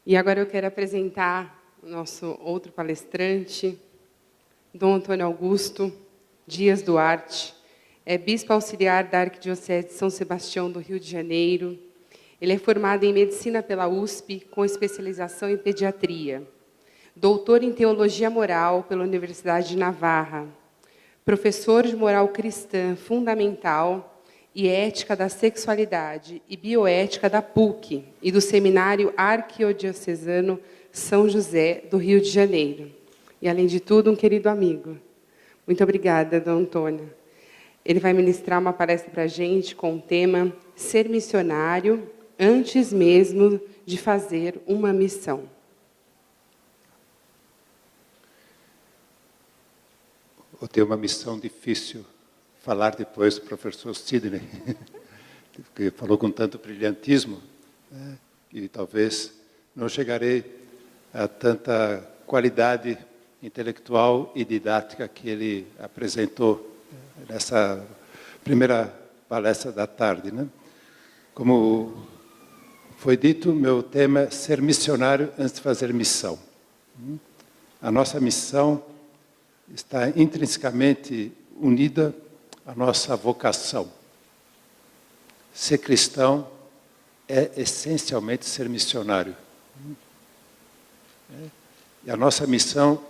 E agora eu quero apresentar o nosso outro palestrante, Dom Antônio Augusto Dias Duarte, é bispo auxiliar da Arquidiocese de São Sebastião do Rio de Janeiro. Ele é formado em Medicina pela USP, com especialização em Pediatria. Doutor em Teologia Moral pela Universidade de Navarra. Professor de Moral Cristã Fundamental e Ética da Sexualidade e Bioética da PUC e do Seminário Arquidiocesano São José do Rio de Janeiro. E, além de tudo, um querido amigo. Muito obrigada, Dom Antônio. Ele vai ministrar uma palestra para a gente com o tema Ser Missionário antes mesmo de fazer uma missão. Vou ter uma missão difícil, falar depois do professor Sidney, que falou com tanto brilhantismo, né, e talvez não chegarei a tanta qualidade intelectual e didática que ele apresentou nessa primeira palestra da tarde, né? Como foi dito, meu tema é ser missionário antes de fazer missão. A nossa missão está intrinsecamente unida à nossa vocação. Ser cristão é essencialmente ser missionário. E a nossa missão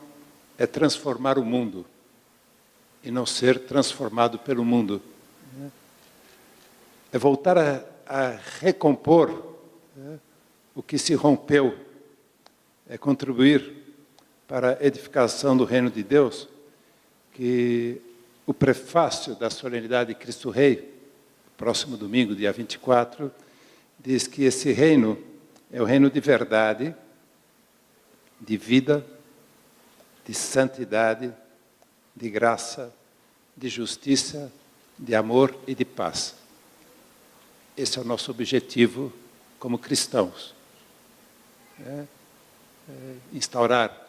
é transformar o mundo e não ser transformado pelo mundo. É voltar a recompor o que se rompeu, é contribuir para a edificação do reino de Deus, que o prefácio da solenidade de Cristo Rei, próximo domingo, dia 24, diz que esse reino é o reino de verdade, de vida, de santidade, de graça, de justiça, de amor e de paz. Esse é o nosso objetivo como cristãos. Instaurar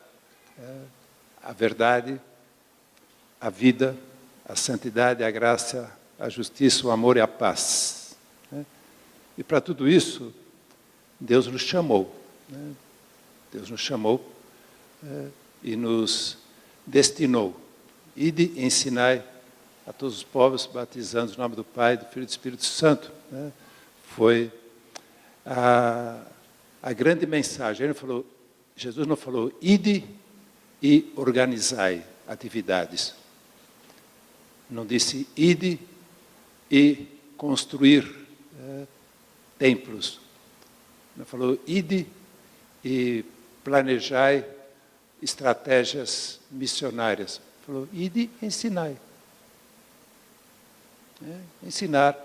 a verdade, a vida, a santidade, a graça, a justiça, o amor e a paz. E para tudo isso, Deus nos chamou. Deus nos chamou e nos destinou. Ide e ensinai a todos os povos, batizando em nome do Pai, do Filho e do Espírito Santo. Foi a grande mensagem. Jesus não falou, ide e organizai atividades. Não disse, ide e construir templos. Não falou, ide e planejai estratégias missionárias. Falou, ide e ensinai. Ensinar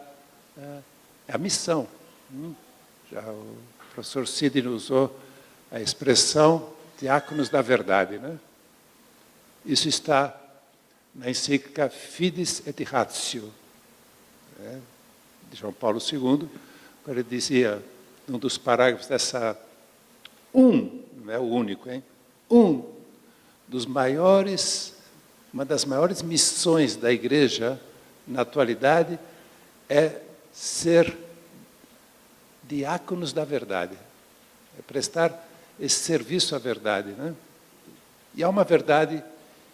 é a missão. Já o professor Sidney usou a expressão diáconos da verdade, né? Isso está na encíclica Fides et Ratio, de João Paulo II, quando ele dizia, num dos parágrafos dessa, não é o único, uma das maiores missões da Igreja na atualidade é ser diáconos da verdade, é prestar esse serviço à verdade, né? E há uma verdade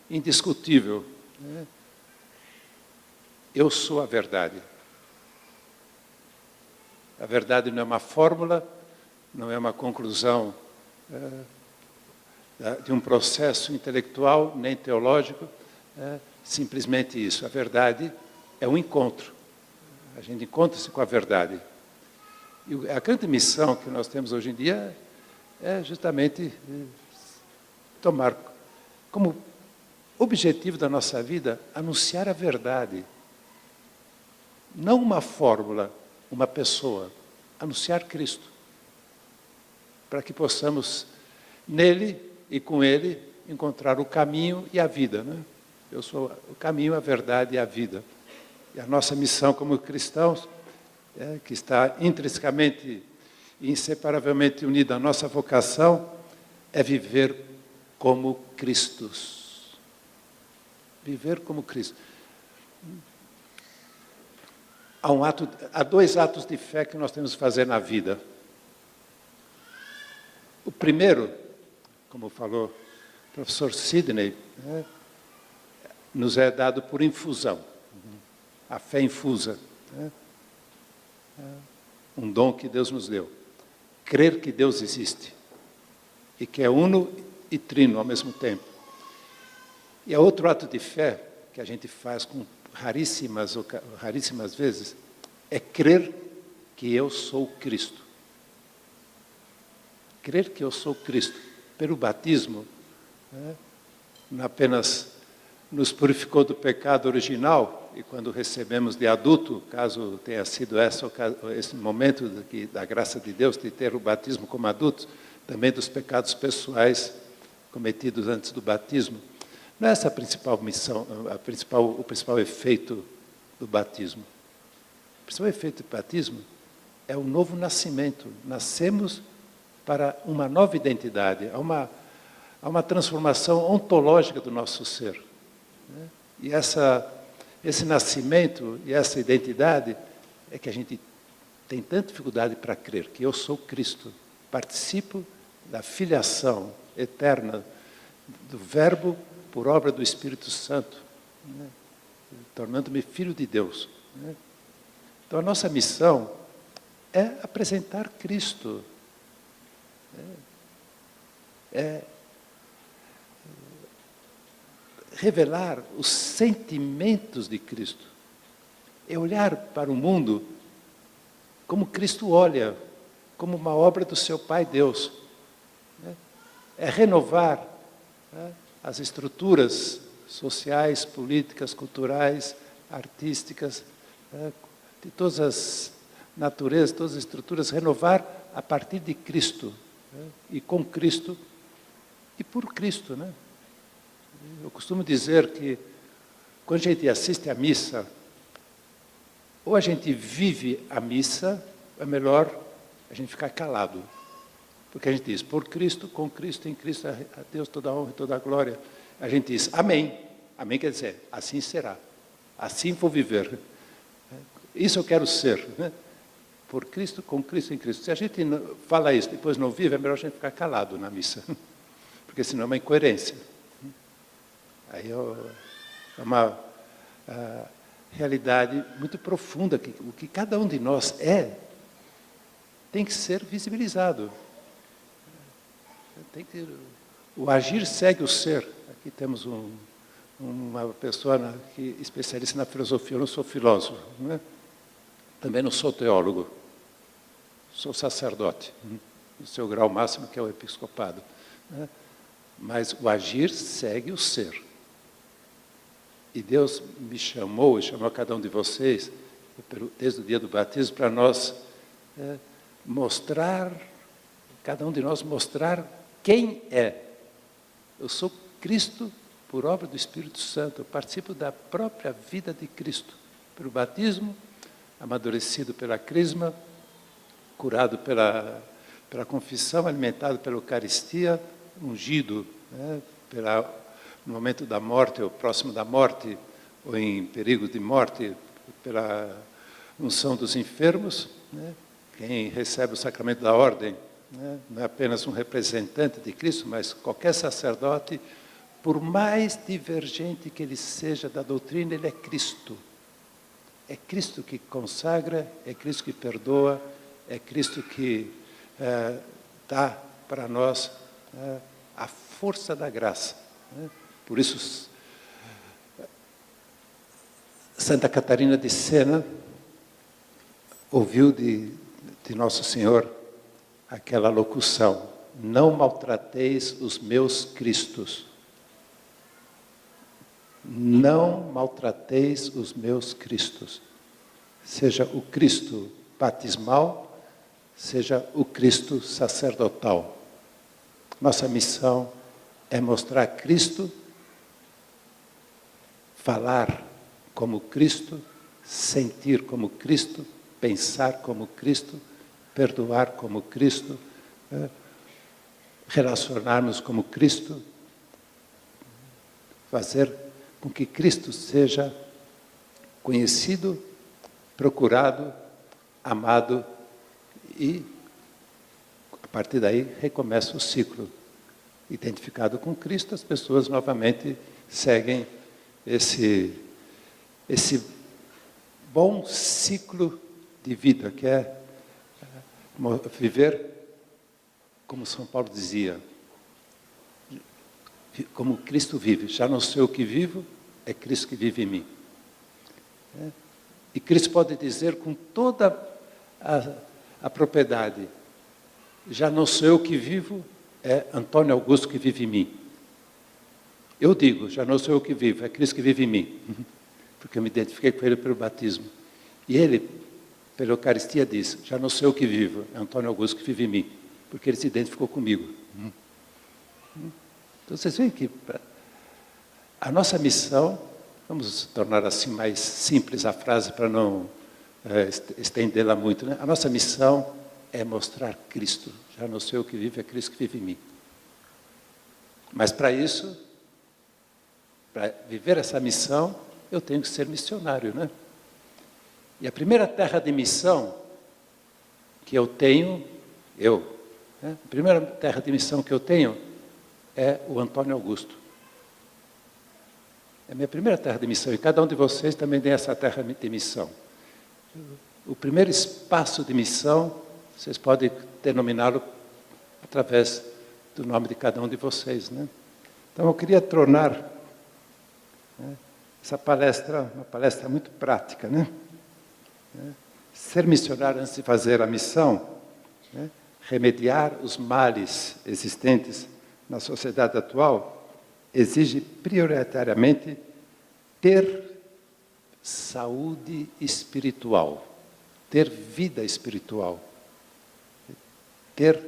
indiscutível. Eu sou a verdade. A verdade não é uma fórmula, não é uma conclusão de um processo intelectual, nem teológico, simplesmente isso. A verdade é um encontro. A gente encontra-se com a verdade. E a grande missão que nós temos hoje em dia é justamente tomar como objetivo da nossa vida anunciar a verdade. Não uma fórmula, uma pessoa. Anunciar Cristo. Para que possamos, nele e com ele, encontrar o caminho e a vida, né? Eu sou o caminho, a verdade e a vida. E a nossa missão como cristãos, que está intrinsecamente e inseparavelmente unida à nossa vocação, é viver como Cristos. Viver como Cristo. Há dois atos de fé que nós temos que fazer na vida. primeiro, como falou o professor Sidney, nos é dado por infusão, a fé infusa, um dom que Deus nos deu. Crer que Deus existe e que é uno e trino ao mesmo tempo. E é outro ato de fé que a gente faz com raríssimas vezes, é crer que eu sou Cristo. Crer que eu sou Cristo. Pelo batismo, não apenas nos purificou do pecado original, e quando recebemos de adulto, caso tenha sido esse momento da graça de Deus, de ter o batismo como adultos, também dos pecados pessoais cometidos antes do batismo. Não é essa a principal missão, o principal efeito do batismo. O principal efeito do batismo é o novo nascimento. Nascemos para uma nova identidade, há uma transformação ontológica do nosso ser. E esse nascimento e essa identidade é que a gente tem tanta dificuldade para crer, que eu sou Cristo, participo da filiação eterna do Verbo por obra do Espírito Santo, tornando-me filho de Deus. Então, a nossa missão é apresentar Cristo. É revelar os sentimentos de Cristo. É olhar para o mundo como Cristo olha, como uma obra do seu Pai Deus. É renovar as estruturas sociais, políticas, culturais, artísticas, de todas as naturezas, todas as estruturas, renovar a partir de Cristo, e com Cristo, e por Cristo, né? Eu costumo dizer que, quando a gente assiste à missa, ou a gente vive a missa, é melhor a gente ficar calado. Porque a gente diz, por Cristo, com Cristo, em Cristo, a Deus toda a honra e toda a glória. A gente diz, amém. Amém quer dizer, assim será. Assim vou viver. Isso eu quero ser. Né? Por Cristo, com Cristo, em Cristo. Se a gente fala isso, depois não vive, é melhor a gente ficar calado na missa. Porque senão é uma incoerência. Aí é uma realidade muito profunda, que o que cada um de nós tem que ser visibilizado. O agir segue o ser. Aqui temos uma pessoa especialista na filosofia. Eu não sou filósofo, né? Também não sou teólogo, sou sacerdote, no seu grau máximo, que é o episcopado. Né? Mas o agir segue o ser. E Deus me chamou, e chamou a cada um de vocês, desde o dia do batismo, para nós mostrar, cada um de nós mostrar quem é. Eu sou Cristo por obra do Espírito Santo, eu participo da própria vida de Cristo, pelo batismo, amadurecido pela crisma, curado pela confissão, alimentado pela Eucaristia, ungido, né, no momento da morte, ou próximo da morte, ou em perigo de morte, pela unção dos enfermos. Né? Quem recebe o sacramento da ordem, né, não é apenas um representante de Cristo, mas qualquer sacerdote, por mais divergente que ele seja da doutrina, ele é Cristo. É Cristo que consagra, é Cristo que perdoa, é Cristo que dá para nós a força da graça. Né? Por isso, Santa Catarina de Sena ouviu de Nosso Senhor aquela locução: não maltrateis os meus Cristos. Não maltrateis os meus Cristos. Seja o Cristo batismal, seja o Cristo sacerdotal. Nossa missão é mostrar Cristo, falar como Cristo, sentir como Cristo, pensar como Cristo, perdoar como Cristo, relacionarmos como Cristo, fazer com que Cristo seja conhecido, procurado, amado e A partir daí, recomeça o ciclo. Identificado com Cristo, as pessoas novamente seguem esse bom ciclo de vida, que é viver, como São Paulo dizia, como Cristo vive. Já não sou eu que vivo, é Cristo que vive em mim. E Cristo pode dizer com toda a propriedade, já não sou eu que vivo, é Antônio Augusto que vive em mim. Eu digo, já não sou eu que vivo, é Cristo que vive em mim. Porque eu me identifiquei com Ele pelo batismo. E Ele, pela Eucaristia, diz, já não sou eu que vivo, é Antônio Augusto que vive em mim. Porque Ele se identificou comigo. Então vocês veem que a nossa missão, vamos tornar assim mais simples a frase para não estendê-la muito, né? A nossa missão é mostrar Cristo. Já não sou eu que vivo, é Cristo que vive em mim. Mas para isso, para viver essa missão, eu tenho que ser missionário, né? E a primeira terra de missão que eu tenho, a primeira terra de missão que eu tenho é o Antônio Augusto. É a minha primeira terra de missão, e cada um de vocês também tem essa terra de missão. O primeiro espaço de missão, vocês podem denominá-lo através do nome de cada um de vocês, né? Então eu queria tornar essa palestra uma palestra muito prática, né? Ser missionário antes de fazer a missão, né? Remediar os males existentes na sociedade atual, exige prioritariamente ter saúde espiritual, ter vida espiritual, ter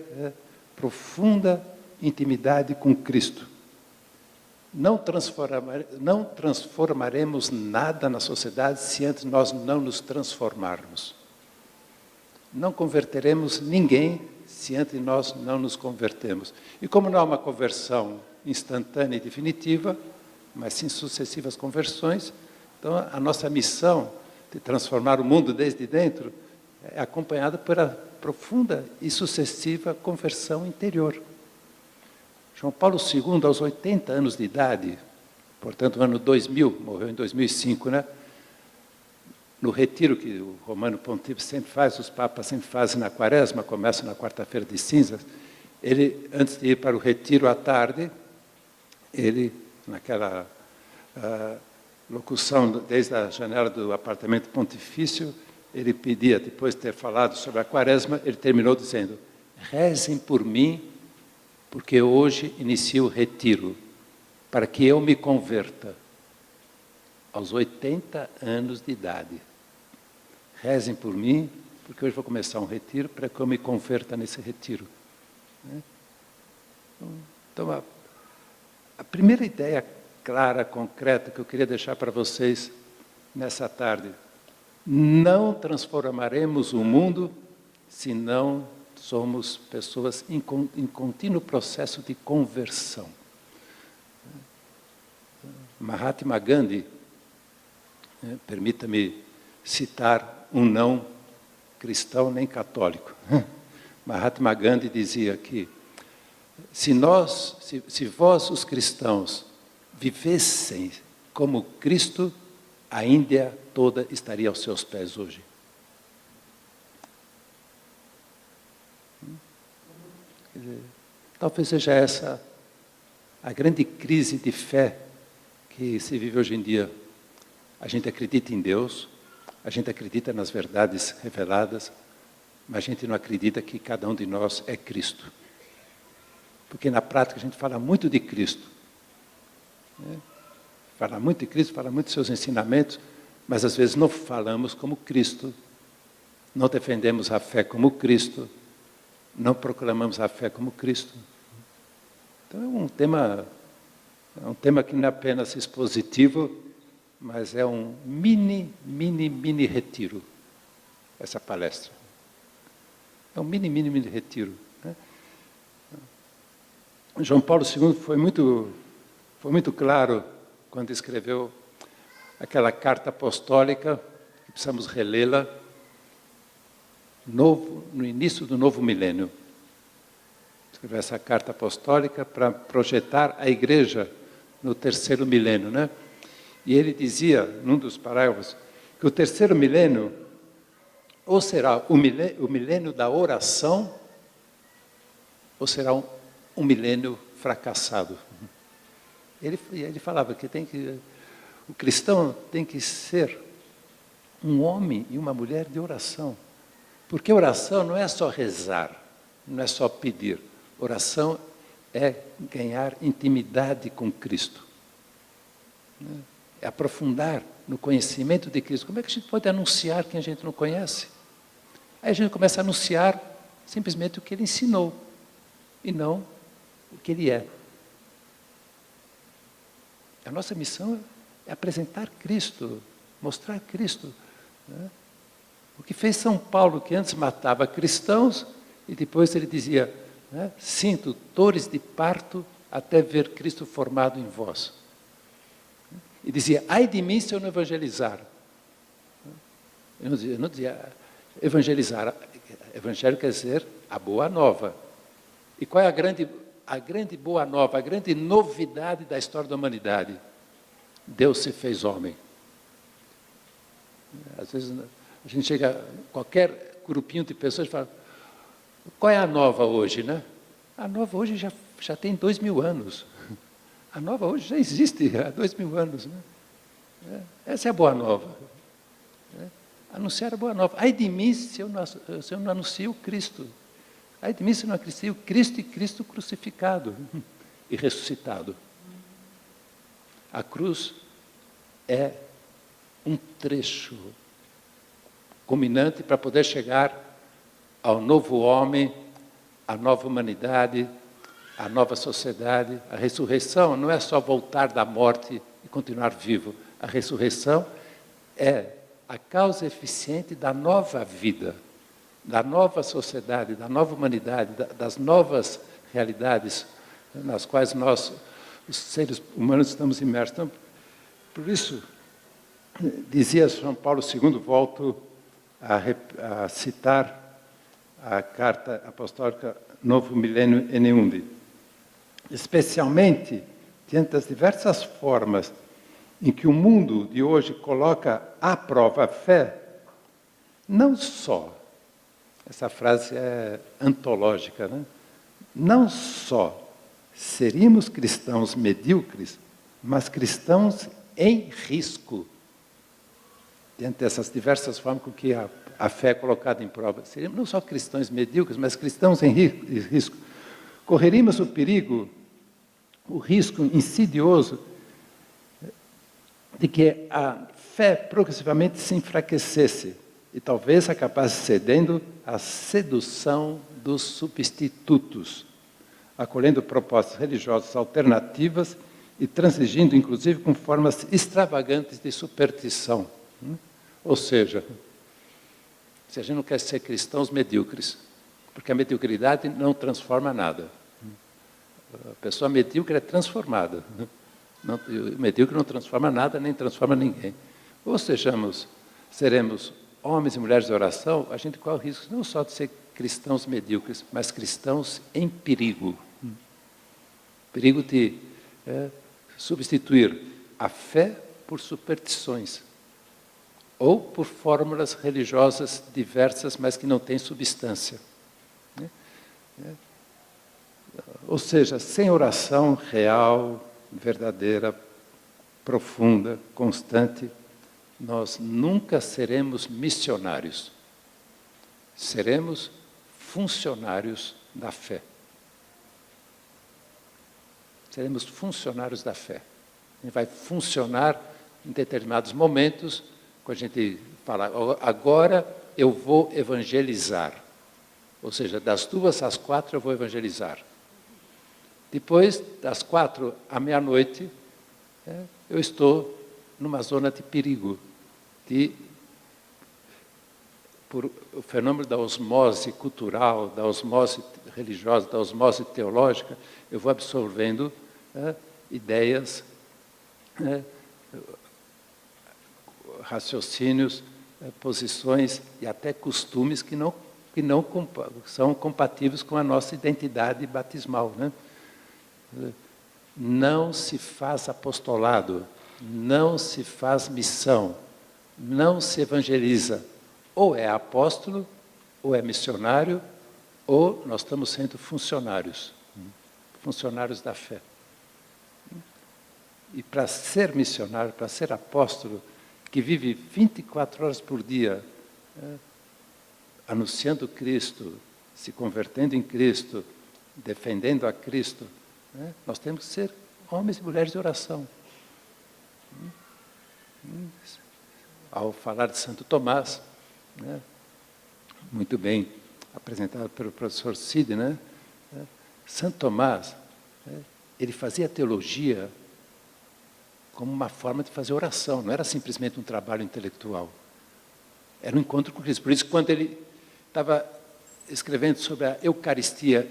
profunda intimidade com Cristo. Não transformaremos nada na sociedade se antes nós não nos transformarmos. Não converteremos ninguém se antes nós não nos convertemos. E como não há uma conversão instantânea e definitiva, mas sim sucessivas conversões, então a nossa missão de transformar o mundo desde dentro é acompanhada por a profunda e sucessiva conversão interior. João Paulo II, aos 80 anos de idade, portanto, no ano 2000, morreu em 2005, né? No retiro que o Romano Pontífice sempre faz, os papas sempre fazem na quaresma, começa na quarta-feira de cinzas, ele, antes de ir para o retiro à tarde, ele, naquela locução desde a janela do apartamento pontifício, ele pedia, depois de ter falado sobre a quaresma, ele terminou dizendo, rezem por mim, porque hoje inicio o retiro, para que eu me converta aos 80 anos de idade. Rezem por mim, porque hoje vou começar um retiro, para que eu me converta nesse retiro. Então, a primeira ideia clara, concreta, que eu queria deixar para vocês nessa tarde, não transformaremos o mundo se não somos pessoas em contínuo processo de conversão. Mahatma Gandhi, permita-me citar um não cristão nem católico. Mahatma Gandhi dizia que se vós, os cristãos, vivessem como Cristo, a Índia toda estaria aos seus pés hoje. Talvez seja essa a grande crise de fé que se vive hoje em dia. A gente acredita em Deus, a gente acredita nas verdades reveladas, mas a gente não acredita que cada um de nós é Cristo. Porque na prática a gente fala muito de Cristo. Fala muito de Cristo, fala muito de seus ensinamentos, mas às vezes não falamos como Cristo, não defendemos a fé como Cristo, não proclamamos a fé como Cristo. Então é um tema que não é apenas expositivo, mas é um mini retiro, essa palestra. É um mini retiro. Né? João Paulo II foi muito claro quando escreveu aquela carta apostólica, que precisamos relê-la, no início do novo milênio. escreveu essa carta apostólica para projetar a igreja no terceiro milênio, né? E ele dizia, num dos parágrafos, que o terceiro milênio ou será o milênio da oração, ou será um milênio fracassado. Ele falava que o cristão tem que ser um homem e uma mulher de oração. Porque oração não é só rezar, não é só pedir. Oração é ganhar intimidade com Cristo. É aprofundar no conhecimento de Cristo. Como é que a gente pode anunciar quem a gente não conhece? Aí a gente começa a anunciar simplesmente o que ele ensinou, e não o que ele é. A nossa missão é apresentar Cristo, mostrar Cristo, né? O que fez São Paulo, que antes matava cristãos, e depois ele dizia, né, sinto dores de parto até ver Cristo formado em vós. E dizia, ai de mim se eu não evangelizar. Eu não dizia evangelizar. Evangelho quer dizer a boa nova. E qual é a grande boa nova, a grande novidade da história da humanidade? Deus se fez homem. Às vezes a gente chega a qualquer grupinho de pessoas e fala, qual é a nova hoje, né? A nova hoje já tem 2000 anos. A nova hoje já existe há 2000 anos, né? Essa é a boa nova. Anunciar a boa nova. Ai de mim se eu não anuncio Cristo. Ai de mim se eu não anuncio Cristo e Cristo crucificado e ressuscitado. A cruz é um trecho culminante para poder chegar ao novo homem, à nova humanidade, à nova sociedade. A ressurreição não é só voltar da morte e continuar vivo. A ressurreição é a causa eficiente da nova vida, da nova sociedade, da nova humanidade, das novas realidades nas quais nós, os seres humanos, estamos imersos. Então, por isso, dizia São Paulo II, volto a citar a carta apostólica Novo Milênio Eneunde, especialmente diante das diversas formas em que o mundo de hoje coloca à prova a fé, não só, essa frase é antológica, né? Não só seríamos cristãos medíocres, mas cristãos em risco. Diante dessas diversas formas com que a fé é colocada em prova. Seríamos não só cristãos medíocres, mas cristãos em risco. Correríamos o risco insidioso de que a fé progressivamente se enfraquecesse e talvez acabasse cedendo à sedução dos substitutos, acolhendo propostas religiosas alternativas e transigindo, inclusive, com formas extravagantes de superstição. Ou seja, se a gente não quer ser cristãos medíocres, porque a mediocridade não transforma nada. A pessoa medíocre é transformada. O medíocre não transforma nada, nem transforma ninguém. Ou seremos homens e mulheres de oração, a gente corre o risco não só de ser cristãos medíocres, mas cristãos em perigo. Perigo de substituir a fé por superstições, ou por fórmulas religiosas diversas, mas que não têm substância. Ou seja, sem oração real, verdadeira, profunda, constante, nós nunca seremos missionários. Seremos funcionários da fé. Seremos funcionários da fé. A gente vai funcionar em determinados momentos, quando a gente fala, agora eu vou evangelizar. Ou seja, das 2 às 4 eu vou evangelizar. Depois, das 4 à meia-noite, eu estou numa zona de perigo, por o fenômeno da osmose cultural, da osmose religiosa, da osmose teológica, eu vou absorvendo ideias, raciocínios, posições e até costumes que que não são compatíveis com a nossa identidade batismal, né? Não se faz apostolado, não se faz missão, não se evangeliza. Ou é apóstolo, ou é missionário, ou nós estamos sendo funcionários, funcionários da fé. E para ser missionário, para ser apóstolo, que vive 24 horas por dia, anunciando Cristo, se convertendo em Cristo, defendendo a Cristo, nós temos que ser homens e mulheres de oração. Ao falar de Santo Tomás, muito bem apresentado pelo professor Cid, Santo Tomás, ele fazia teologia como uma forma de fazer oração, não era simplesmente um trabalho intelectual. Era um encontro com Cristo. Por isso, quando ele estava escrevendo sobre a Eucaristia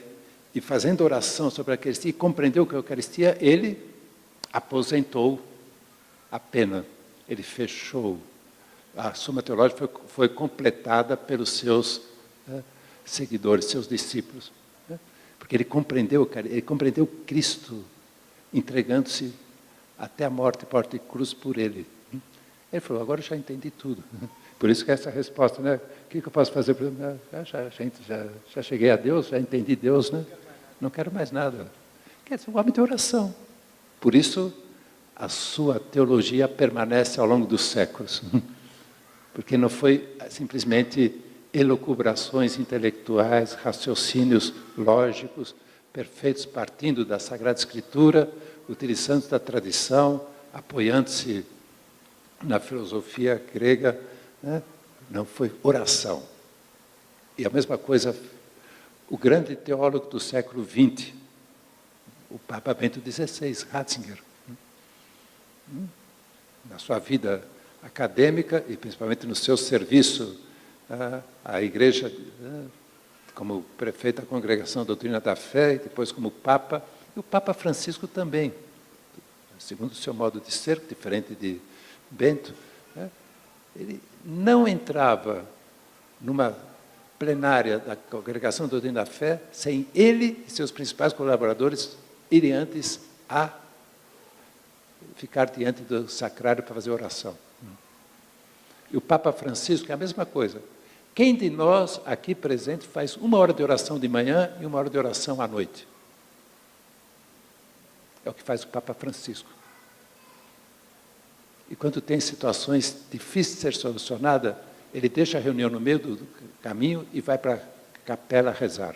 e fazendo oração sobre a Eucaristia, e compreendeu que a Eucaristia, ele aposentou a pena, ele fechou. A Suma Teológica foi completada pelos seus seguidores, seus discípulos. Porque ele compreendeu Cristo, entregando-se até a morte, porta e cruz por ele. Ele falou, agora eu já entendi tudo. Por isso que essa resposta, o que eu posso fazer? Já cheguei a Deus, já entendi Deus, não quero mais nada. Quer dizer, um homem de oração. Por isso, a sua teologia permanece ao longo dos séculos. Porque não foi simplesmente elucubrações intelectuais, raciocínios lógicos, perfeitos, partindo da Sagrada Escritura, utilizando da tradição, apoiando-se na filosofia grega, não foi oração. E a mesma coisa, o grande teólogo do século XX, o Papa Bento XVI, Ratzinger, na sua vida acadêmica e principalmente no seu serviço à Igreja, como prefeito da Congregação da Doutrina da Fé e depois como Papa, e o Papa Francisco também, segundo o seu modo de ser, diferente de Bento, ele não entrava numa plenária da Congregação da Doutrina da Fé sem ele e seus principais colaboradores irem antes a ficar diante do sacrário para fazer oração. E o Papa Francisco é a mesma coisa. Quem de nós aqui presente faz 1 hora de oração de manhã e 1 hora de oração à noite? É o que faz o Papa Francisco. E quando tem situações difíceis de ser solucionadas, ele deixa a reunião no meio do caminho e vai para a capela rezar.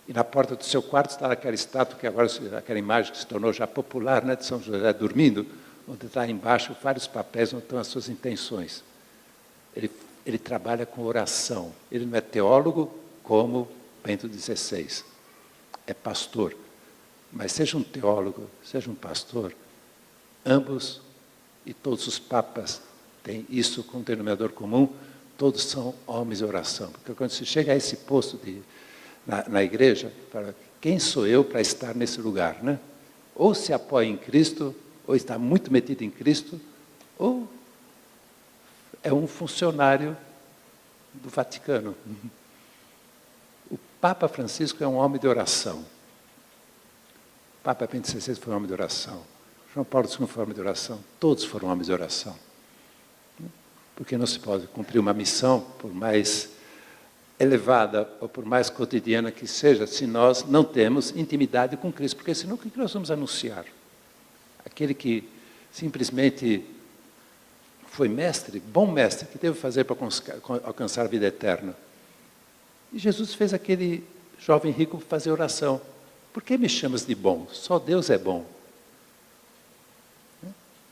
E na porta do seu quarto está aquela estátua, que agora, aquela imagem que se tornou já popular, de São José dormindo, onde está embaixo vários papéis onde estão as suas intenções. Ele trabalha com oração. Ele não é teólogo como Bento XVI. É pastor. Mas seja um teólogo, seja um pastor, ambos e todos os papas têm isso como denominador comum, todos são homens de oração. Porque quando se chega a esse posto na igreja, fala, quem sou eu para estar nesse lugar? Ou se apoia em Cristo, ou está muito metido em Cristo, ou é um funcionário do Vaticano. O Papa Francisco é um homem de oração. O Papa Bento XVI foi um homem de oração. João Paulo II foi um homem de oração. Todos foram homens de oração. Porque não se pode cumprir uma missão, por mais elevada ou por mais cotidiana que seja, se nós não temos intimidade com Cristo. Porque senão o que nós vamos anunciar? Aquele que simplesmente foi mestre, bom mestre, que deve fazer para alcançar a vida eterna. E Jesus fez aquele jovem rico fazer oração. Por que me chamas de bom? Só Deus é bom.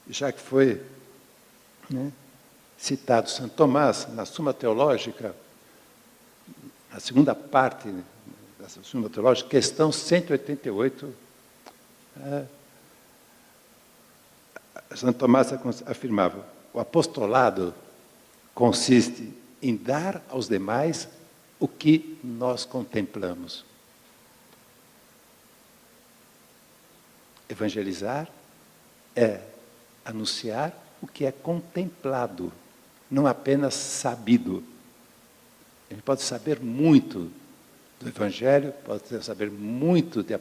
Já que foi citado Santo Tomás, na Suma Teológica, na segunda parte da Suma Teológica, questão 188, Santo Tomás afirmava, o apostolado consiste em dar aos demais o que nós contemplamos. Evangelizar é anunciar o que é contemplado, não apenas sabido. A gente pode saber muito do Evangelho, pode saber muito de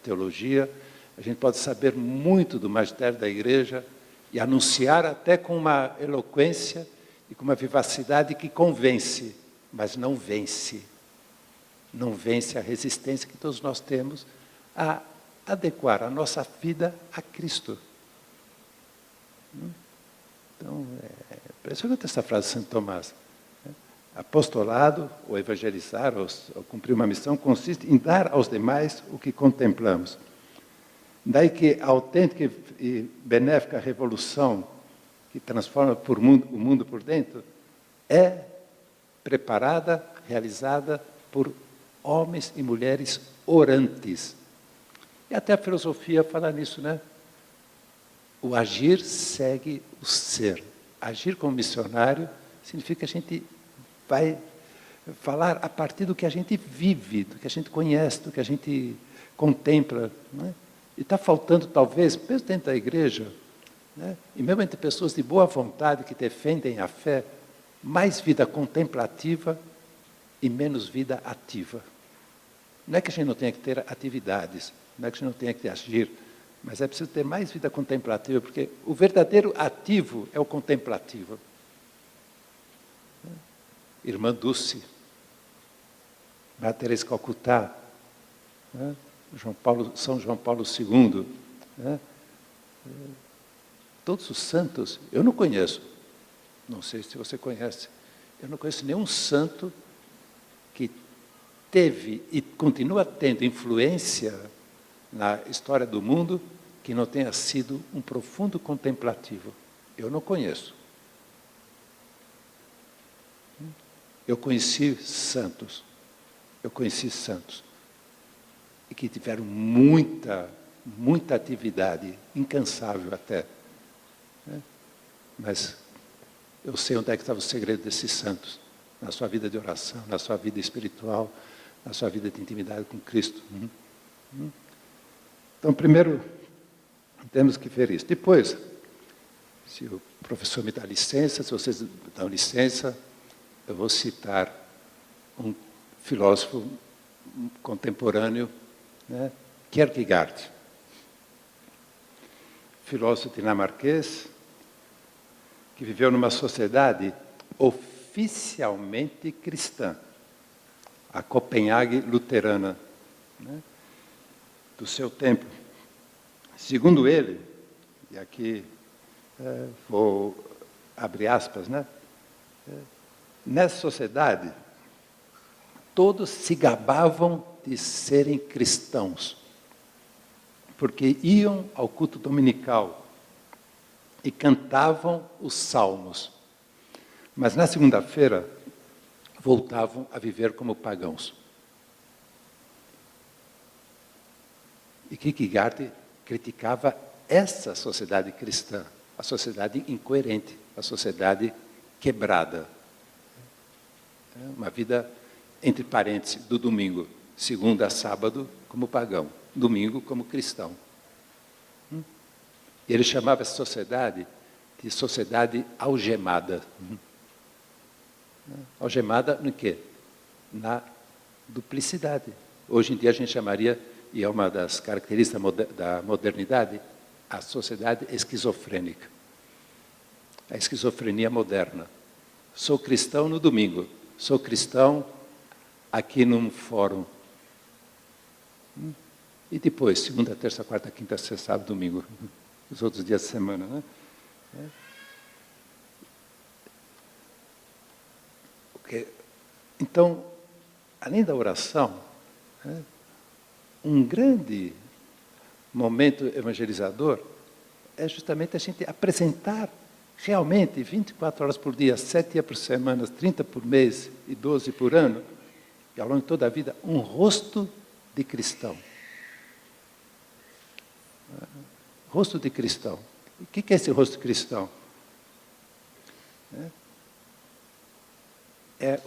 teologia, a gente pode saber muito do magistério da igreja e anunciar até com uma eloquência e com uma vivacidade que convence, mas não vence. Não vence a resistência que todos nós temos a adequar a nossa vida a Cristo. Então, é impressionante essa frase de Santo Tomás. Apostolado, ou evangelizar, ou cumprir uma missão, consiste em dar aos demais o que contemplamos. Daí que a autêntica e benéfica revolução que transforma o mundo por dentro é preparada, realizada por homens e mulheres orantes. E até a filosofia fala nisso, né? O agir segue o ser. Agir como missionário significa que a gente vai falar a partir do que a gente vive, do que a gente conhece, do que a gente contempla. Não é? E está faltando, talvez, mesmo dentro da igreja, né? E mesmo entre pessoas de boa vontade que defendem a fé, mais vida contemplativa e menos vida ativa. Não é que a gente não tenha que ter atividades, não é que a gente não tenha que agir, mas é preciso ter mais vida contemplativa, porque o verdadeiro ativo é o contemplativo. Irmã Dulce, Madre Teresa de Calcutá, né? São João Paulo II, né? Todos os santos, eu não conheço, não sei se você conhece, eu não conheço nenhum santo que teve e continua tendo influência na história do mundo que não tenha sido um profundo contemplativo. Eu não conheço. Eu conheci santos e que tiveram muita atividade, incansável até. Né? Mas eu sei onde é que estava o segredo desses santos, na sua vida de oração, na sua vida espiritual, na sua vida de intimidade com Cristo. Então, primeiro, temos que ver isso. Depois, se o professor me dá licença, se vocês dão licença, eu vou citar um filósofo contemporâneo, né, Kierkegaard, filósofo dinamarquês, que viveu numa sociedade oficialmente cristã, a Copenhague luterana, né, do seu tempo. Segundo ele, e aqui vou abrir aspas, né? Nessa sociedade, todos se gabavam de serem cristãos, porque iam ao culto dominical e cantavam os salmos, mas na segunda-feira voltavam a viver como pagãos. E Kierkegaard criticava essa sociedade cristã, a sociedade incoerente, a sociedade quebrada. Uma vida, entre parênteses, do domingo, segunda a sábado como pagão, domingo como cristão. E ele chamava essa sociedade de sociedade algemada. Algemada no quê? Na duplicidade. Hoje em dia a gente chamaria, e é uma das características da modernidade, a sociedade esquizofrênica. A esquizofrenia moderna. Sou cristão no domingo, sou cristão aqui num fórum. E depois, segunda, terça, quarta, quinta, sexta, sábado, domingo. Os outros dias da semana, né? Então, além da oração, né, um grande momento evangelizador é justamente a gente apresentar realmente 24 horas por dia, 7 dias por semana, 30 por mês e 12 por ano, e ao longo de toda a vida, um rosto de cristão. Rosto de cristão. O que é esse rosto cristão? É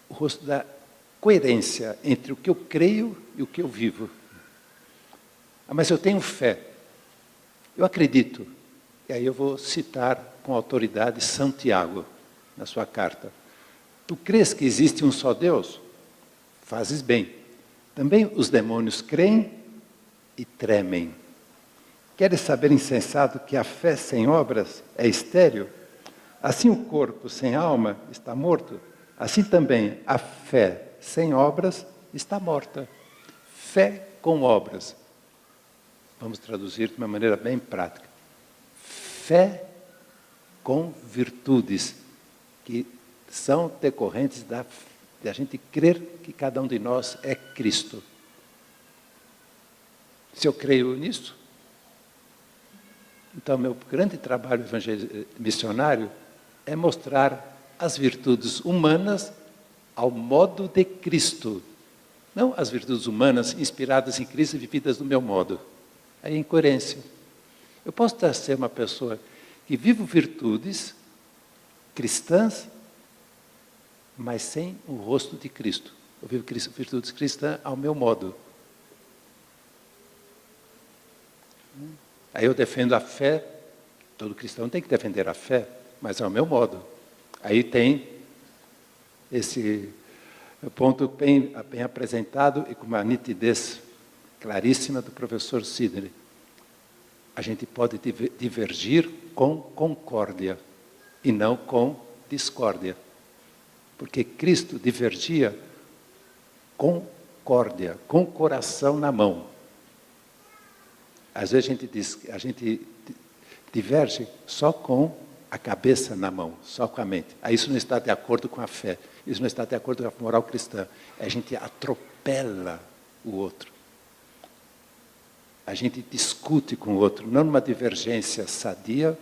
o rosto da coerência entre o que eu creio e o que eu vivo. Mas eu tenho fé, eu acredito. E aí eu vou citar com autoridade Santiago, na sua carta. Tu crês que existe um só Deus? Fazes bem. Também os demônios creem e tremem. Queres saber, insensato, que a fé sem obras é estéril? Assim o corpo sem alma está morto. Assim também a fé sem obras está morta. Fé com obras. Vamos traduzir de uma maneira bem prática. Fé com virtudes que são decorrentes da a gente crer que cada um de nós é Cristo. Se eu creio nisso, então meu grande trabalho missionário é mostrar as virtudes humanas ao modo de Cristo. Não as virtudes humanas inspiradas em Cristo e vividas do meu modo. Aí é incoerência. Eu posso ser uma pessoa que vivo virtudes cristãs, mas sem o rosto de Cristo. Eu vivo virtudes cristãs ao meu modo. Aí eu defendo a fé. Todo cristão tem que defender a fé, mas ao meu modo. Aí tem esse ponto bem apresentado e com uma nitidez claríssima do professor Sidney. A gente pode divergir com concórdia e não com discórdia. Porque Cristo divergia com concórdia, com o coração na mão. Às vezes a gente diverge só com a cabeça na mão, só com a mente. Aí isso não está de acordo com a fé, isso não está de acordo com a moral cristã. A gente atropela o outro. A gente discute com o outro, não numa divergência sadia,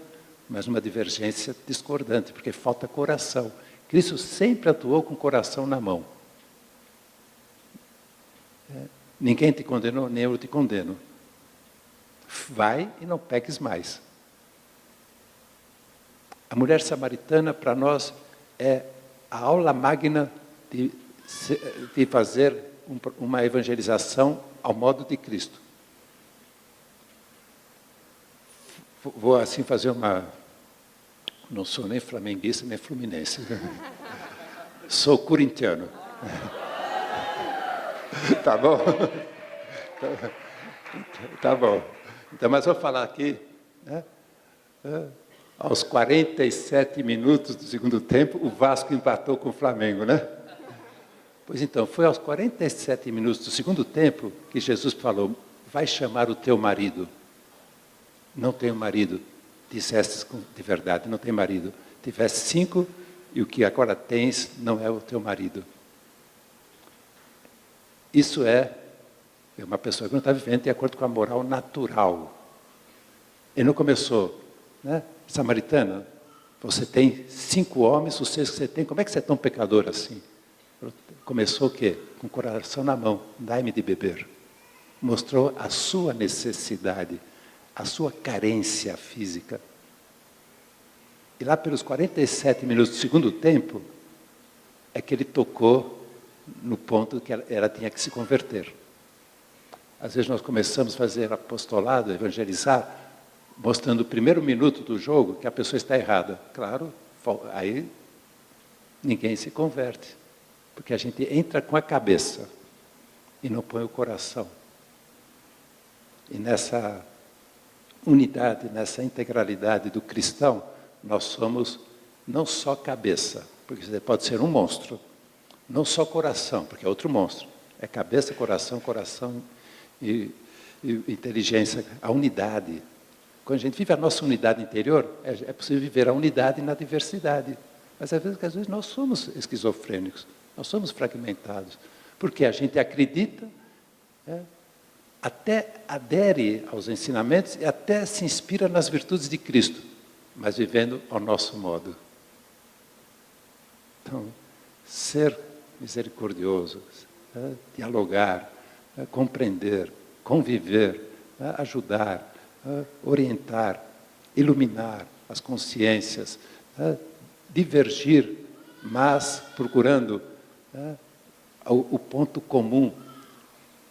mas numa divergência discordante, porque falta coração. Cristo sempre atuou com o coração na mão. Ninguém te condenou, nem eu te condeno. Vai e não peques mais. A mulher samaritana, para nós, é a aula magna de fazer uma evangelização ao modo de Cristo. Vou assim fazer uma... Não sou nem flamenguista, nem fluminense. Sou corintiano. Tá bom? Tá bom. Então, mas vou falar aqui, né? Aos 47 minutos do segundo tempo, o Vasco empatou com o Flamengo, né? Pois então, foi aos 47 minutos do segundo tempo que Jesus falou, vai chamar o teu marido. Não tenho marido. Disseste de verdade, não tem marido. Tiveste 5 e o que agora tens não é o teu marido. Isso é uma pessoa que não está vivendo de acordo com a moral natural. Ele não começou, né? Samaritana, você tem 5 homens, os 6 que você tem, como é que você é tão pecador assim? Começou o quê? Com o coração na mão, dai-me de beber. Mostrou a sua necessidade, a sua carência física. E lá pelos 47 minutos do segundo tempo, é que ele tocou no ponto que ela tinha que se converter. Às vezes nós começamos a fazer apostolado, evangelizar, mostrando o primeiro minuto do jogo que a pessoa está errada. Claro, aí ninguém se converte, porque a gente entra com a cabeça e não põe o coração. E nessa unidade, nessa integralidade do cristão, nós somos não só cabeça, porque você pode ser um monstro, não só coração, porque é outro monstro. É cabeça, coração e inteligência, a unidade. Quando a gente vive a nossa unidade interior, é possível viver a unidade na diversidade. Mas às vezes nós somos esquizofrênicos, nós somos fragmentados, porque a gente acredita, até adere aos ensinamentos e até se inspira nas virtudes de Cristo, mas vivendo ao nosso modo. Então, ser misericordioso, dialogar, compreender, conviver, ajudar, orientar, iluminar as consciências, divergir, mas procurando o ponto comum,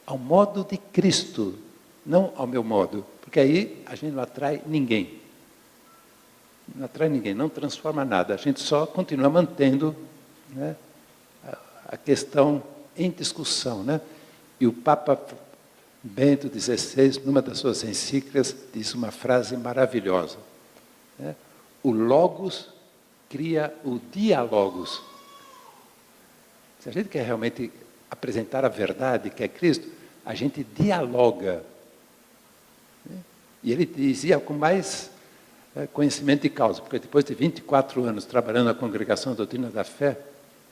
ao modo de Cristo, não ao meu modo, porque aí a gente não atrai ninguém. Não atrai ninguém, não transforma nada, a gente só continua mantendo né, a questão em discussão, né? E o Papa Bento XVI, numa das suas encíclicas, diz uma frase maravilhosa, né? O Logos cria o Dialogos. Se a gente quer realmente apresentar a verdade, que é Cristo, a gente dialoga. E ele dizia com mais conhecimento de causa, porque depois de 24 anos trabalhando na Congregação Doutrina da Fé,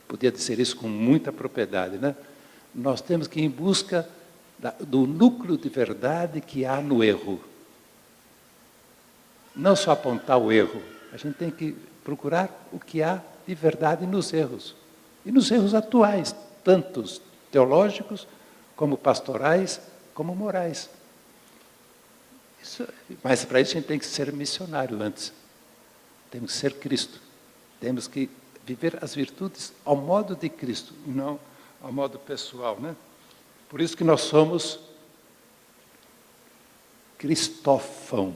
podia dizer isso com muita propriedade, né? Nós temos que ir em busca do núcleo de verdade que há no erro. Não só apontar o erro, a gente tem que procurar o que há de verdade nos erros. E nos erros atuais, tantos teológicos, como pastorais, como morais. Mas para isso a gente tem que ser missionário antes. Temos que ser Cristo. Temos que viver as virtudes ao modo de Cristo, e não ao modo pessoal, né? Por isso que nós somos Cristófão.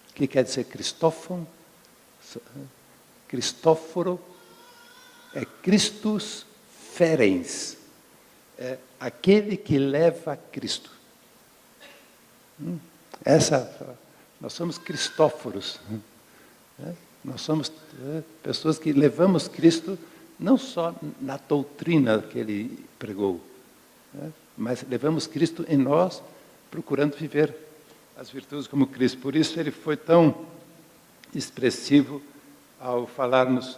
O que quer dizer Cristófão? Cristóforo é Christus ferens, é aquele que leva a Cristo. Nós somos Cristóforos, né? Nós somos pessoas que levamos Cristo não só na doutrina que ele pregou, né? Mas levamos Cristo em nós, procurando viver as virtudes como Cristo. Por isso ele foi tão expressivo ao falar-nos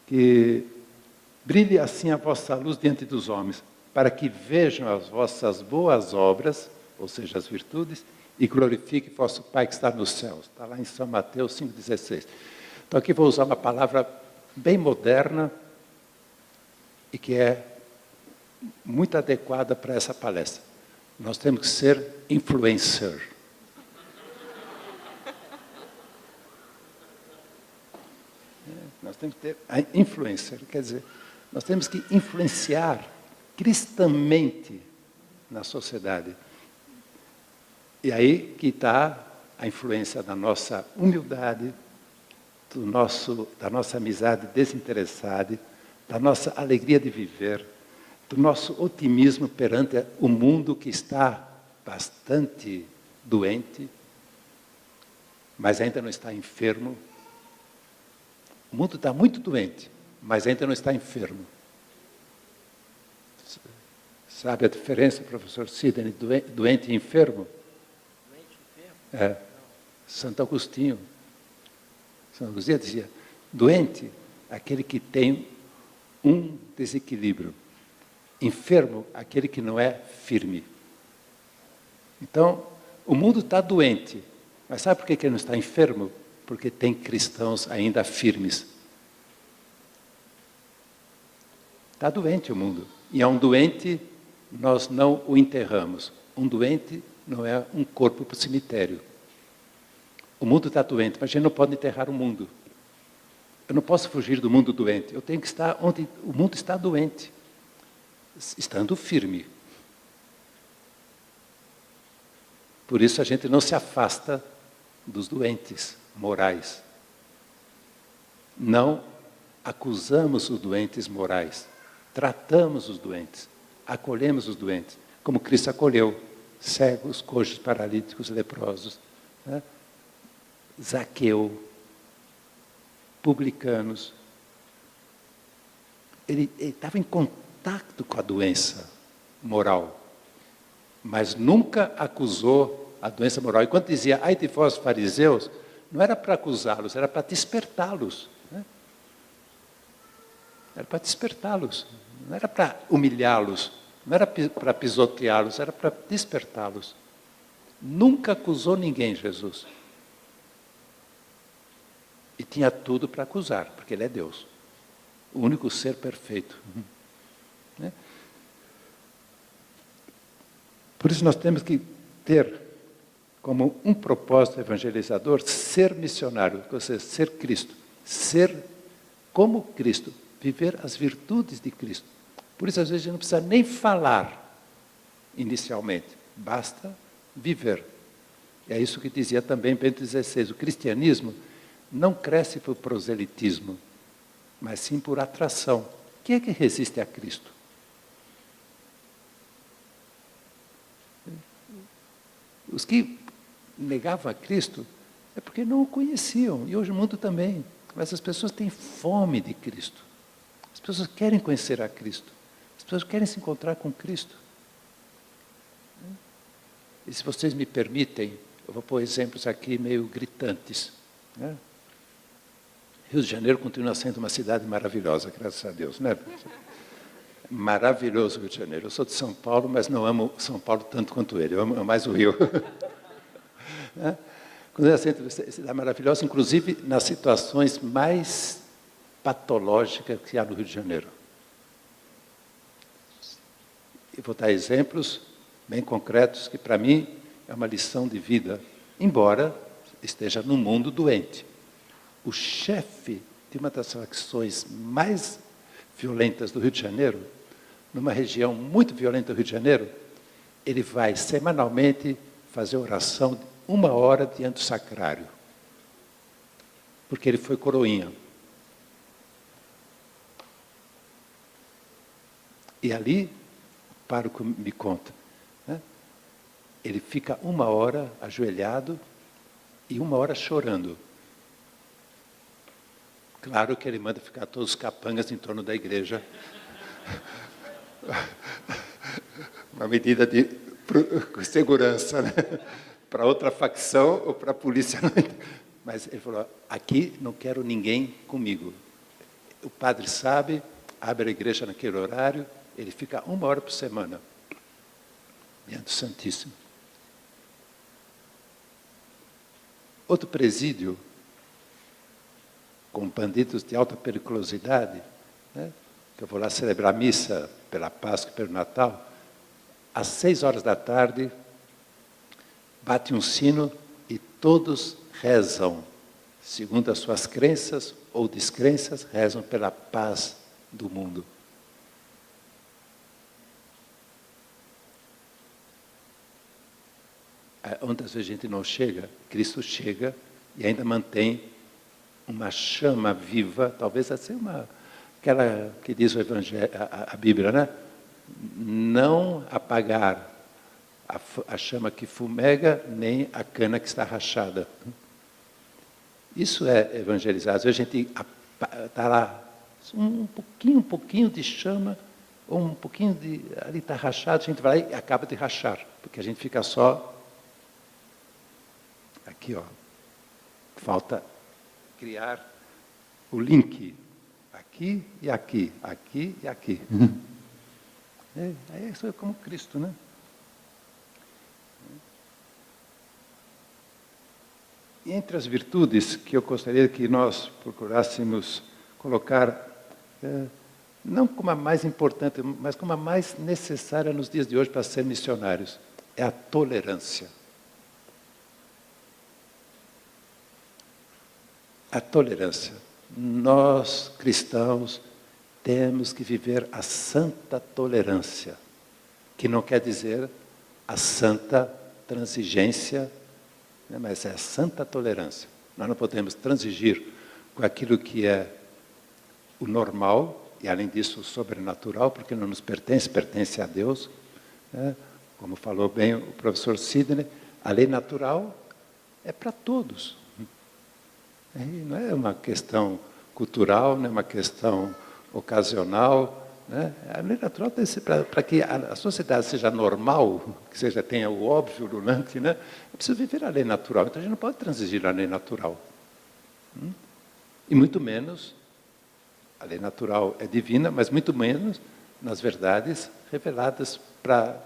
que brilhe assim a vossa luz diante dos homens, para que vejam as vossas boas obras, ou seja, as virtudes, e glorifique vosso Pai que está nos céus. Está lá em São Mateus 5,16. Então aqui vou usar uma palavra bem moderna e que é muito adequada para essa palestra. Nós temos que ser influencer. Nós temos que ter a influencer, quer dizer, nós temos que influenciar cristamente na sociedade. E aí que está a influência da nossa humildade, da nossa amizade desinteressada, da nossa alegria de viver, do nosso otimismo perante o mundo que está bastante doente, mas ainda não está enfermo. O mundo está muito doente, mas ainda não está enfermo. Sabe a diferença, professor Sidney, doente e enfermo? É, Santo Agostinho. Santo Agostinho dizia, doente, aquele que tem um desequilíbrio. Enfermo, aquele que não é firme. Então, o mundo está doente, mas sabe por que ele não está enfermo? Porque tem cristãos ainda firmes. Está doente o mundo. E a um doente, nós não o enterramos. Um doente não é um corpo para o cemitério. O mundo está doente, mas a gente não pode enterrar o mundo. Eu não posso fugir do mundo doente. Eu tenho que estar onde o mundo está doente, estando firme. Por isso a gente não se afasta dos doentes morais. Não acusamos os doentes morais. Tratamos os doentes. Acolhemos os doentes. Como Cristo acolheu cegos, coxos, paralíticos, leprosos, né? Zaqueu, publicanos. Ele estava em contato com a doença moral, mas nunca acusou a doença moral. E quando dizia, ai de vós fariseus, não era para acusá-los, era para despertá-los. Né? Era para despertá-los, não era para humilhá-los, não era para pisoteá-los, era para despertá-los. Nunca acusou ninguém, Jesus. E tinha tudo para acusar, porque ele é Deus. O único ser perfeito. Né? Por isso nós temos que ter como um propósito evangelizador ser missionário, ou seja, ser Cristo. Ser como Cristo, viver as virtudes de Cristo. Por isso às vezes a gente não precisa nem falar inicialmente, basta viver. É isso que dizia também Bento XVI, o cristianismo não cresce por proselitismo. mas sim por atração. Quem é que resiste a Cristo? Os que negavam a Cristo é porque não o conheciam, e hoje o mundo também. Mas as pessoas têm fome de Cristo. As pessoas querem conhecer a Cristo. As pessoas querem se encontrar com Cristo. E se vocês me permitem, eu vou pôr exemplos aqui meio gritantes. Né? Rio de Janeiro continua sendo uma cidade maravilhosa, graças a Deus. Né? Maravilhoso o Rio de Janeiro. Eu sou de São Paulo, mas não amo São Paulo tanto quanto ele. Eu amo mais o Rio. Continua sendo uma cidade maravilhosa, inclusive nas situações mais patológicas que há no Rio de Janeiro. E vou dar exemplos bem concretos que, para mim, é uma lição de vida, embora esteja no mundo doente. O chefe de uma das facções mais violentas do Rio de Janeiro, numa região muito violenta do Rio de Janeiro, ele vai semanalmente fazer oração de 1 hora diante do sacrário, porque ele foi coroinha. E ali, o pároco me conta, né? Ele fica 1 hora ajoelhado e 1 hora chorando. Claro que ele manda ficar todos os capangas em torno da igreja. Uma medida de segurança, né? Para outra facção ou para a polícia. Mas ele falou, aqui não quero ninguém comigo. O padre sabe, abre a igreja naquele horário, ele fica 1 hora por semana, diante do Santíssimo. Outro presídio, com bandidos de alta periculosidade, né, que eu vou lá celebrar a missa pela Páscoa e pelo Natal, às 6 horas da tarde, bate um sino e todos rezam, segundo as suas crenças ou descrenças, rezam pela paz do mundo. Onde às vezes a gente não chega, Cristo chega e ainda mantém uma chama viva, talvez assim aquela que diz o Evangelho, a Bíblia, né? Não apagar a chama que fumega, nem a cana que está rachada. Isso é evangelizar. Às vezes a gente está lá, um pouquinho de chama, ou um pouquinho de... ali está rachado, a gente vai lá e acaba de rachar, porque a gente fica só... Aqui, ó. Falta criar o link. Aqui e aqui, aqui e aqui. Isso é como Cristo, né? E entre as virtudes que eu gostaria que nós procurássemos colocar, não como a mais importante, mas como a mais necessária nos dias de hoje para ser missionários, é a tolerância. A tolerância. Nós, cristãos, temos que viver a santa tolerância, que não quer dizer a santa transigência, né, mas é a santa tolerância. Nós não podemos transigir com aquilo que é o normal, e além disso o sobrenatural, porque não nos pertence, pertence a Deus. Né? Como falou bem o professor Sidney, a lei natural é para todos. Não é uma questão cultural, não é uma questão ocasional. Né? A lei natural tem que ser para que a sociedade seja normal, que tenha o óbvio, o ululante, né? É preciso viver a lei natural. Então a gente não pode transigir a lei natural. E muito menos, a lei natural é divina, mas muito menos nas verdades reveladas para,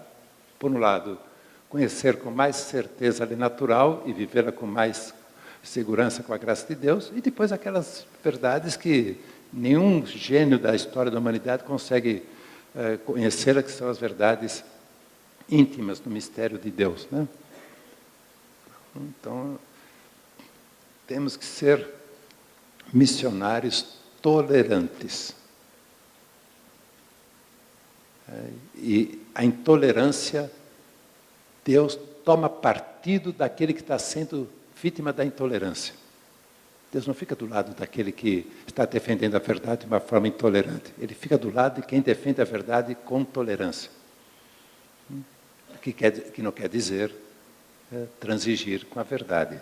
por um lado, conhecer com mais certeza a lei natural e vivê-la com mais segurança com a graça de Deus, e depois aquelas verdades que nenhum gênio da história da humanidade consegue conhecer, que são as verdades íntimas do mistério de Deus. Né? Então, temos que ser missionários tolerantes. E a intolerância, Deus toma partido daquele que está sendo vítima da intolerância. Deus não fica do lado daquele que está defendendo a verdade de uma forma intolerante. Ele fica do lado de quem defende a verdade com tolerância. Que não quer dizer transigir com a verdade.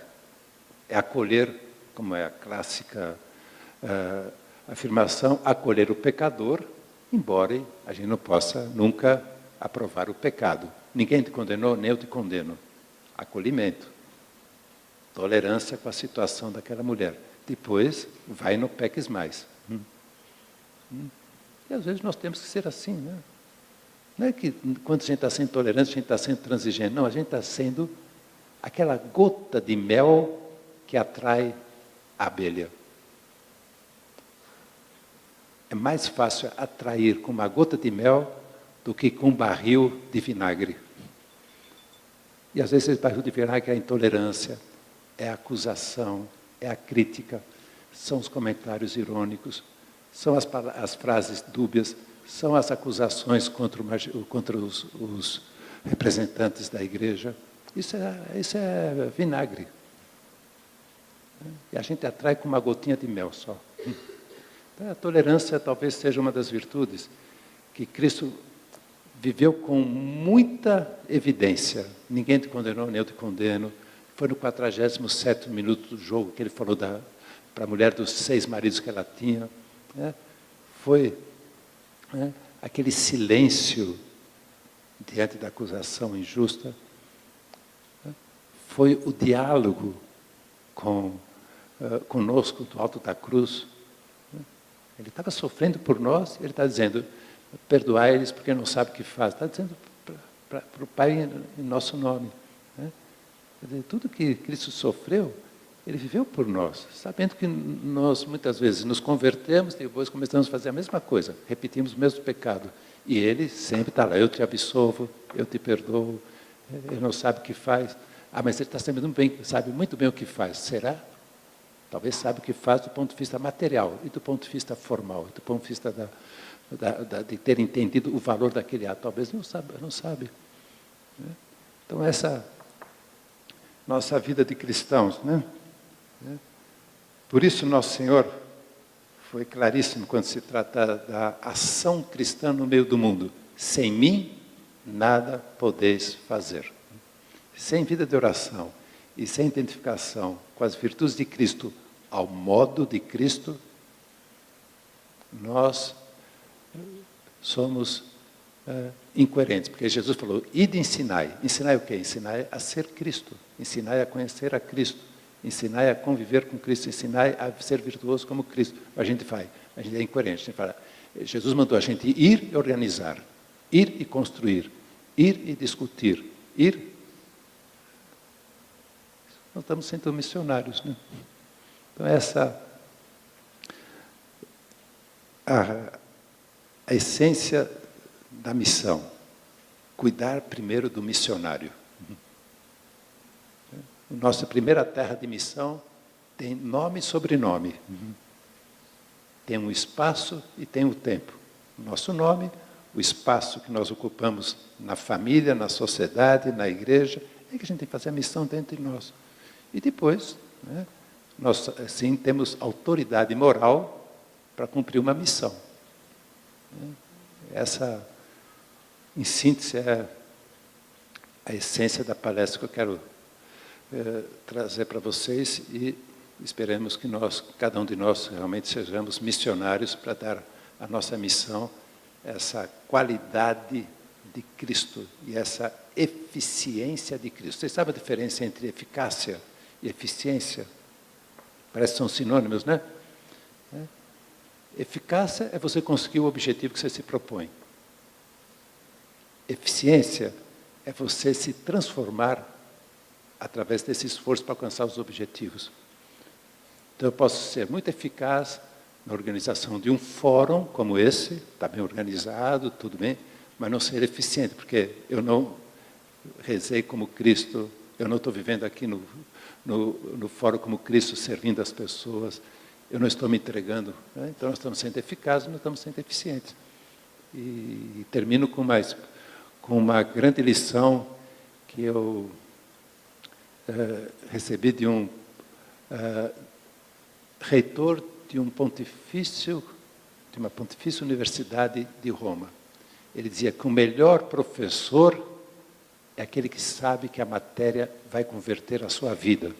É acolher, como é a clássica afirmação, acolher o pecador, embora a gente não possa nunca aprovar o pecado. Ninguém te condenou, nem eu te condeno. Acolhimento. Tolerância com a situação daquela mulher. Depois, vai e não peques mais. E às vezes nós temos que ser assim, né? Não é que quando a gente está sendo tolerante, a gente está sendo transigente. Não, a gente está sendo aquela gota de mel que atrai a abelha. É mais fácil atrair com uma gota de mel do que com um barril de vinagre. E às vezes esse barril de vinagre é a intolerância, é a acusação, é a crítica, são os comentários irônicos, são as frases dúbias, são as acusações contra os representantes da igreja. Isso é vinagre. E a gente atrai com uma gotinha de mel só. Então, a tolerância talvez seja uma das virtudes que Cristo viveu com muita evidência. Ninguém te condenou, nem eu te condeno. Foi no 47º minuto do jogo que ele falou para a mulher dos 6 maridos que ela tinha. Né? Foi aquele silêncio diante da acusação injusta. Né? Foi o diálogo conosco do alto da cruz. Né? Ele estava sofrendo por nós, ele está dizendo, perdoai eles porque não sabem o que faz. Está dizendo para o Pai em nosso nome. Né? Quer dizer, tudo que Cristo sofreu, Ele viveu por nós, sabendo que nós muitas vezes nos convertemos, depois começamos a fazer a mesma coisa, repetimos o mesmo pecado. E Ele sempre está lá, eu te absolvo, eu te perdoo, Ele não sabe o que faz. Ah, mas Ele está sabendo bem, sabe muito bem o que faz. Será? Talvez sabe o que faz do ponto de vista material, e do ponto de vista formal, e do ponto de vista de ter entendido o valor daquele ato. Talvez não sabe. Né? Então, essa nossa vida de cristãos, né? Por isso, Nosso Senhor foi claríssimo quando se trata da ação cristã no meio do mundo. Sem mim, nada podeis fazer. Sem vida de oração e sem identificação com as virtudes de Cristo, ao modo de Cristo, nós somos incoerentes. Porque Jesus falou, ide ensinai. Ensinai o quê? Ensinai a ser Cristo. Ensinai a conhecer a Cristo. Ensinai a conviver com Cristo. Ensinai a ser virtuoso como Cristo. A gente é incoerente. A gente fala, Jesus mandou a gente ir e organizar. Ir e construir. Ir e discutir. Nós estamos sendo missionários, né? Então, essa a essência da missão. Cuidar primeiro do missionário. Nossa primeira terra de missão tem nome e sobrenome. Tem um espaço e tem o tempo. O nosso nome, o espaço que nós ocupamos na família, na sociedade, na igreja, é que a gente tem que fazer a missão dentro de nós. E depois, né, nós, assim, temos autoridade moral para cumprir uma missão. Essa, em síntese, é a essência da palestra que eu quero trazer para vocês e esperemos que cada um de nós realmente sejamos missionários para dar à nossa missão essa qualidade de Cristo e essa eficiência de Cristo. Vocês sabem a diferença entre eficácia e eficiência? Parece que são sinônimos, né? Eficácia é você conseguir o objetivo que você se propõe. Eficiência é você se transformar através desse esforço para alcançar os objetivos. Então, eu posso ser muito eficaz na organização de um fórum como esse, está bem organizado, tudo bem, mas não ser eficiente, porque eu não rezei como Cristo, eu não estou vivendo aqui no fórum como Cristo, servindo as pessoas, eu não estou me entregando. Né? Então, nós estamos sendo eficazes, não estamos sendo eficientes. E termino com uma grande lição que eu recebi de um reitor de uma pontifícia universidade de Roma. Ele dizia que o melhor professor é aquele que sabe que a matéria vai converter a sua vida.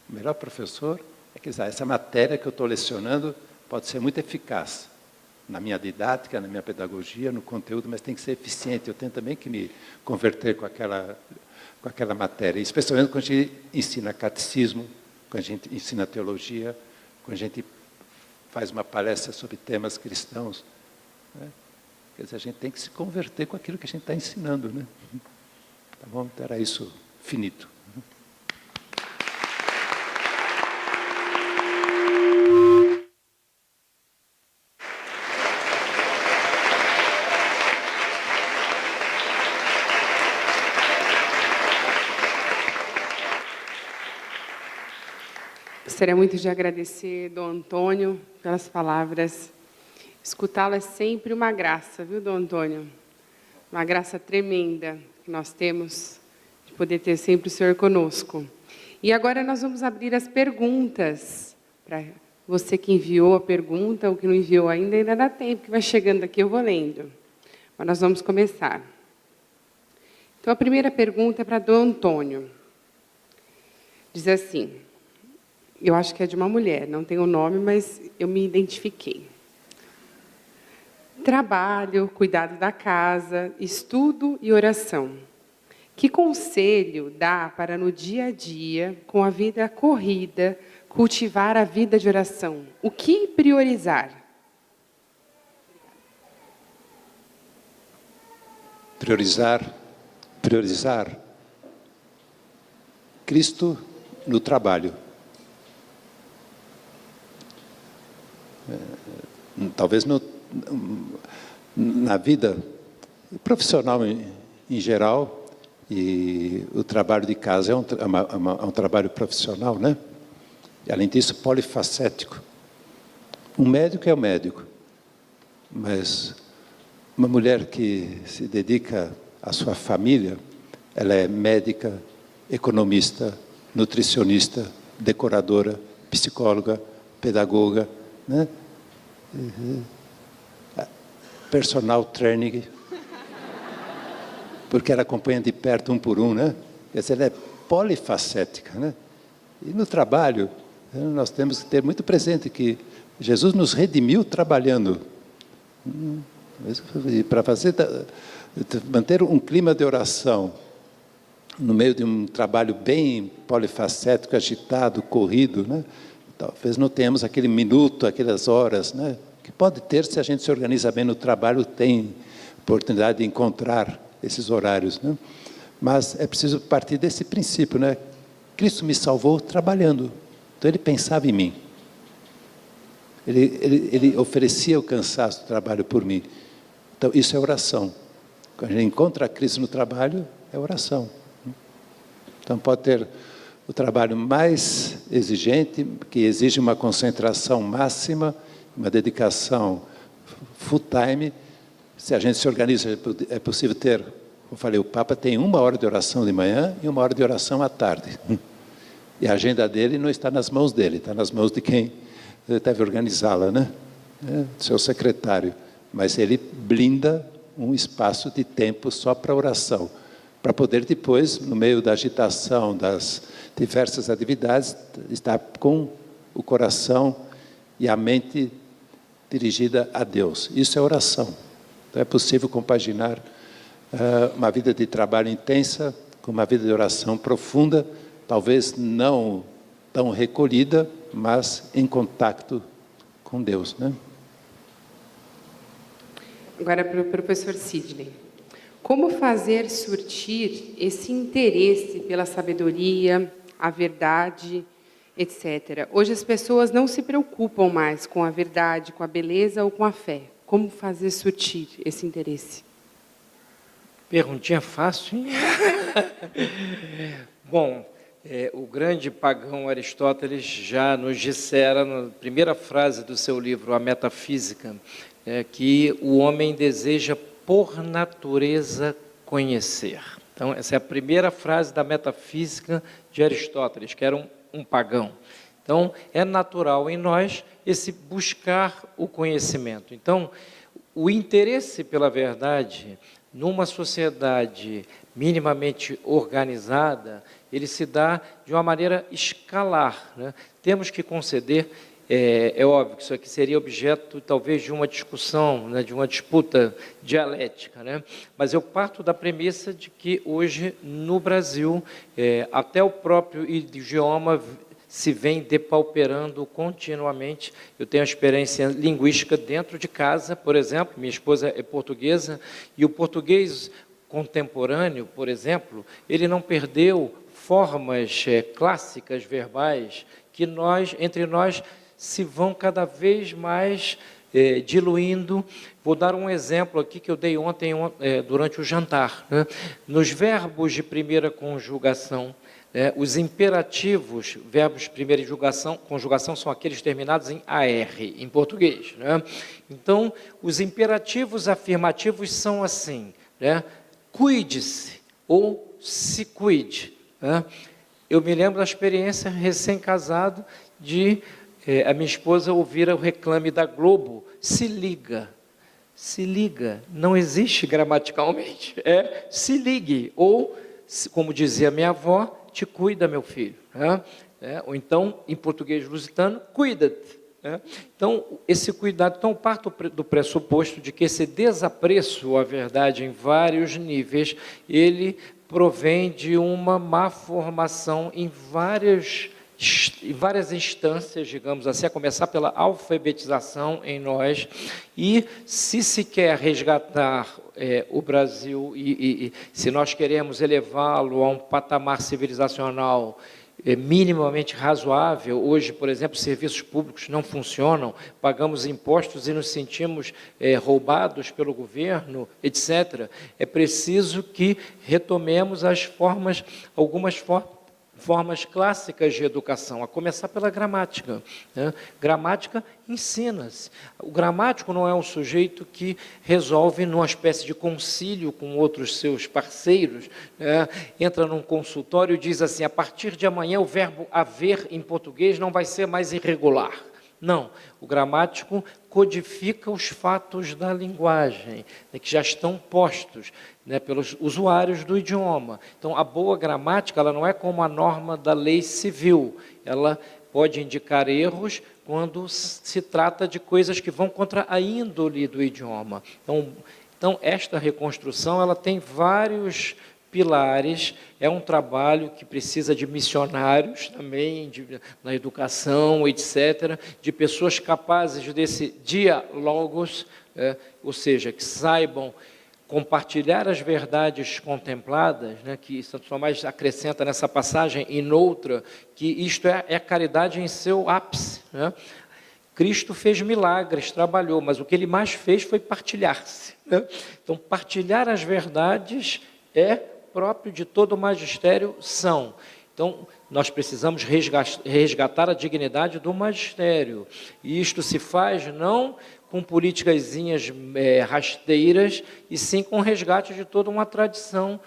O melhor professor é que sabe, essa matéria que eu estou lecionando pode ser muito eficaz na minha didática, na minha pedagogia, no conteúdo, mas tem que ser eficiente. Eu tenho também que me converter com aquela matéria, especialmente quando a gente ensina catecismo, quando a gente ensina teologia, quando a gente faz uma palestra sobre temas cristãos, né? Quer dizer, a gente tem que se converter com aquilo que a gente está ensinando, né? Tá bom? Então era isso, finito. Gostaria muito de agradecer, Dom Antônio, pelas palavras. Escutá-lo é sempre uma graça, viu, Dom Antônio? Uma graça tremenda que nós temos de poder ter sempre o Senhor conosco. E agora nós vamos abrir as perguntas. Para você que enviou a pergunta, ou que não enviou ainda dá tempo, que vai chegando aqui, eu vou lendo. Mas nós vamos começar. Então, a primeira pergunta é para Dom Antônio. Diz assim... Eu acho que é de uma mulher, não tem o nome, mas eu me identifiquei. Trabalho, cuidado da casa, estudo e oração. Que conselho dá para no dia a dia, com a vida corrida, cultivar a vida de oração? O que priorizar? Priorizar Cristo no trabalho. Talvez na vida profissional em geral, e o trabalho de casa é um trabalho profissional, né? E, além disso, polifacético. Um médico é um médico, mas uma mulher que se dedica à sua família, ela é médica, economista, nutricionista, decoradora, psicóloga, pedagoga, né? Personal training, porque ela acompanha de perto um por um, né? Quer dizer, ela é polifacética, né? E no trabalho, nós temos que ter muito presente que Jesus nos redimiu trabalhando. E para manter um clima de oração no meio de um trabalho bem polifacético, agitado, corrido, né? Talvez não tenhamos aquele minuto, aquelas horas, né? Que pode ter se a gente se organiza bem no trabalho, tem oportunidade de encontrar esses horários, né? Mas é preciso partir desse princípio, né? Cristo me salvou trabalhando, então Ele pensava em mim. Ele oferecia o cansaço do trabalho por mim. Então isso é oração. Quando a gente encontra Cristo no trabalho, é oração. Então pode ter o trabalho mais exigente, que exige uma concentração máxima, uma dedicação full time. Se a gente se organiza, é possível ter, como eu falei, o Papa tem 1 hora de oração de manhã e 1 hora de oração à tarde. E a agenda dele não está nas mãos dele, está nas mãos de quem deve organizá-la, né? Seu secretário. Mas ele blinda um espaço de tempo só para oração, para poder depois, no meio da agitação das diversas atividades, estar com o coração e a mente dirigida a Deus. Isso é oração. Então é possível compaginar uma vida de trabalho intensa com uma vida de oração profunda, talvez não tão recolhida, mas em contato com Deus, né? Agora para o professor Sidney. Como fazer surtir esse interesse pela sabedoria, a verdade, etc. Hoje as pessoas não se preocupam mais com a verdade, com a beleza ou com a fé. Como fazer surtir esse interesse? Perguntinha fácil, hein? Bom, o grande pagão Aristóteles já nos dissera, na primeira frase do seu livro, A Metafísica, que o homem deseja por natureza conhecer. Então, essa é a primeira frase da Metafísica de Aristóteles, que era um um pagão. Então, é natural em nós esse buscar o conhecimento. Então, o interesse pela verdade, numa sociedade minimamente organizada, ele se dá de uma maneira escalar, né? Temos que conceder, é óbvio que isso aqui seria objeto, talvez, de uma discussão, né, de uma disputa dialética, né? Mas eu parto da premissa de que hoje, no Brasil, até o próprio idioma se vem depauperando continuamente. Eu tenho a experiência linguística dentro de casa, por exemplo, minha esposa é portuguesa, e o português contemporâneo, por exemplo, ele não perdeu formas clássicas verbais que entre nós, se vão cada vez mais diluindo. Vou dar um exemplo aqui que eu dei ontem durante o jantar, né? Nos verbos de primeira conjugação, os imperativos, verbos de primeira conjugação, são aqueles terminados em AR, em português, né? Então, os imperativos afirmativos são assim, né? Cuide-se ou se cuide, né? Eu me lembro da experiência, recém-casado, de a minha esposa ouvir o reclame da Globo: se liga. Se liga, não existe gramaticalmente, se ligue, ou, como dizia minha avó, te cuida, meu filho, né? Ou então, em português lusitano, cuida-te, né? Então, esse cuidado, então, parto do pressuposto de que esse desapreço à verdade em vários níveis, ele provém de uma má formação em várias instâncias, digamos assim, a começar pela alfabetização em nós. E se quer resgatar o Brasil e se nós queremos elevá-lo a um patamar civilizacional minimamente razoável, hoje, por exemplo, serviços públicos não funcionam, pagamos impostos e nos sentimos roubados pelo governo, etc. É preciso que retomemos algumas formas clássicas de educação, a começar pela gramática, né? Gramática ensina-se. O gramático não é um sujeito que resolve numa espécie de concílio com outros seus parceiros, né? Entra num consultório e diz assim: a partir de amanhã o verbo haver em português não vai ser mais irregular. Não, o gramático codifica os fatos da linguagem, né, que já estão postos, né, pelos usuários do idioma. Então, a boa gramática, ela não é como a norma da lei civil, ela pode indicar erros quando se trata de coisas que vão contra a índole do idioma. Então esta reconstrução, ela tem vários pilares, é um trabalho que precisa de missionários também, na educação, etc., de pessoas capazes desse diálogos, ou seja, que saibam compartilhar as verdades contempladas, né, que Santo Tomás acrescenta nessa passagem e noutra, que isto é a caridade em seu ápice, né? Cristo fez milagres, trabalhou, mas o que ele mais fez foi partilhar-se, né? Então, partilhar as verdades é próprio de todo o magistério são. Então, nós precisamos resgatar a dignidade do magistério. E isto se faz não com políticasinhas rasteiras, e sim com o resgate de toda uma tradição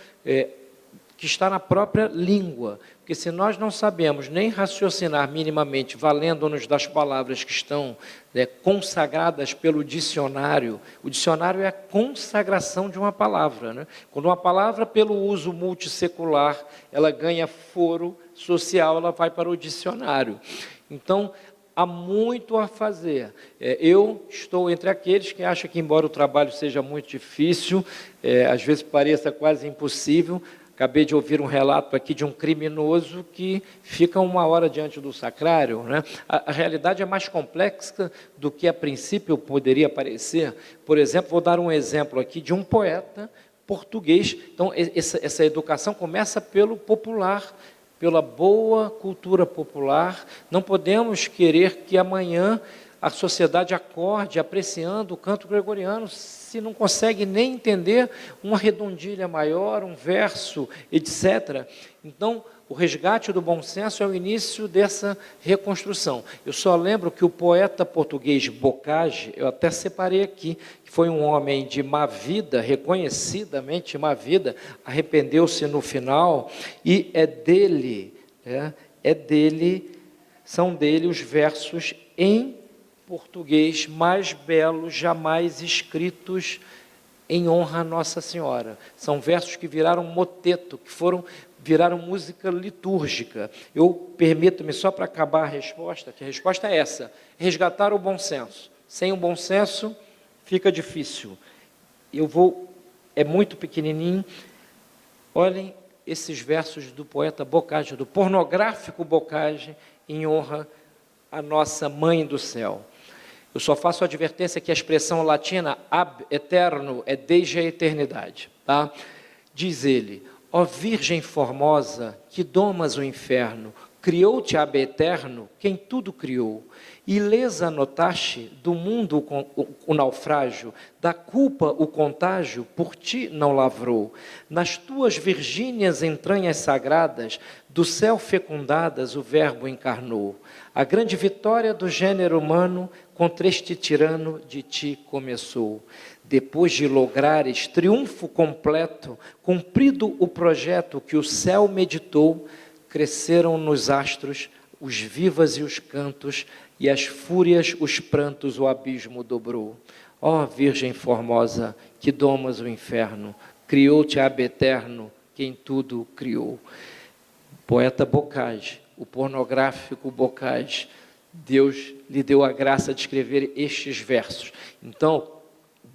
que está na própria língua. Porque se nós não sabemos nem raciocinar minimamente, valendo-nos das palavras que estão consagradas pelo dicionário, o dicionário é a consagração de uma palavra, né? Quando uma palavra, pelo uso multissecular, ela ganha foro social, ela vai para o dicionário. Então, há muito a fazer. Eu estou entre aqueles que acham que, embora o trabalho seja muito difícil, às vezes pareça quase impossível. Acabei de ouvir um relato aqui de um criminoso que fica 1 hora diante do sacrário, né? A realidade é mais complexa do que a princípio poderia parecer. Por exemplo, vou dar um exemplo aqui de um poeta português. Então, essa educação começa pelo popular, pela boa cultura popular. Não podemos querer que amanhã a sociedade acorde apreciando o canto gregoriano, se não consegue nem entender uma redondilha maior, um verso, etc. Então, o resgate do bom senso é o início dessa reconstrução. Eu só lembro que o poeta português Bocage, eu até separei aqui, que foi um homem de má vida, reconhecidamente má vida, arrependeu-se no final, e é dele são dele os versos em português mais belos jamais escritos em honra a Nossa Senhora. São versos que viraram moteto, viraram música litúrgica. Eu permito-me, só para acabar a resposta, que a resposta é essa: resgatar o bom senso. Sem o bom senso, fica difícil. É muito pequenininho. Olhem esses versos do poeta Boccaccio, do pornográfico Boccaccio, em honra à nossa Mãe do Céu. Eu só faço a advertência que a expressão latina ab eterno é desde a eternidade. Tá? Diz ele: ó Virgem formosa, que domas o inferno, criou-te ab eterno quem tudo criou. Ilesa notaste do mundo o naufrágio, da culpa o contágio, por ti não lavrou. Nas tuas virgíneas entranhas sagradas, do céu fecundadas o Verbo encarnou. A grande vitória do gênero humano contra este tirano de ti começou. Depois de lograres triunfo completo, cumprido o projeto que o céu meditou, cresceram nos astros os vivas e os cantos, e as fúrias, os prantos, o abismo dobrou. Ó Virgem formosa, que domas o inferno, criou-te ab eterno quem tudo criou. Poeta Boccaccio, o pornográfico Boccaccio, Deus lhe deu a graça de escrever estes versos. Então,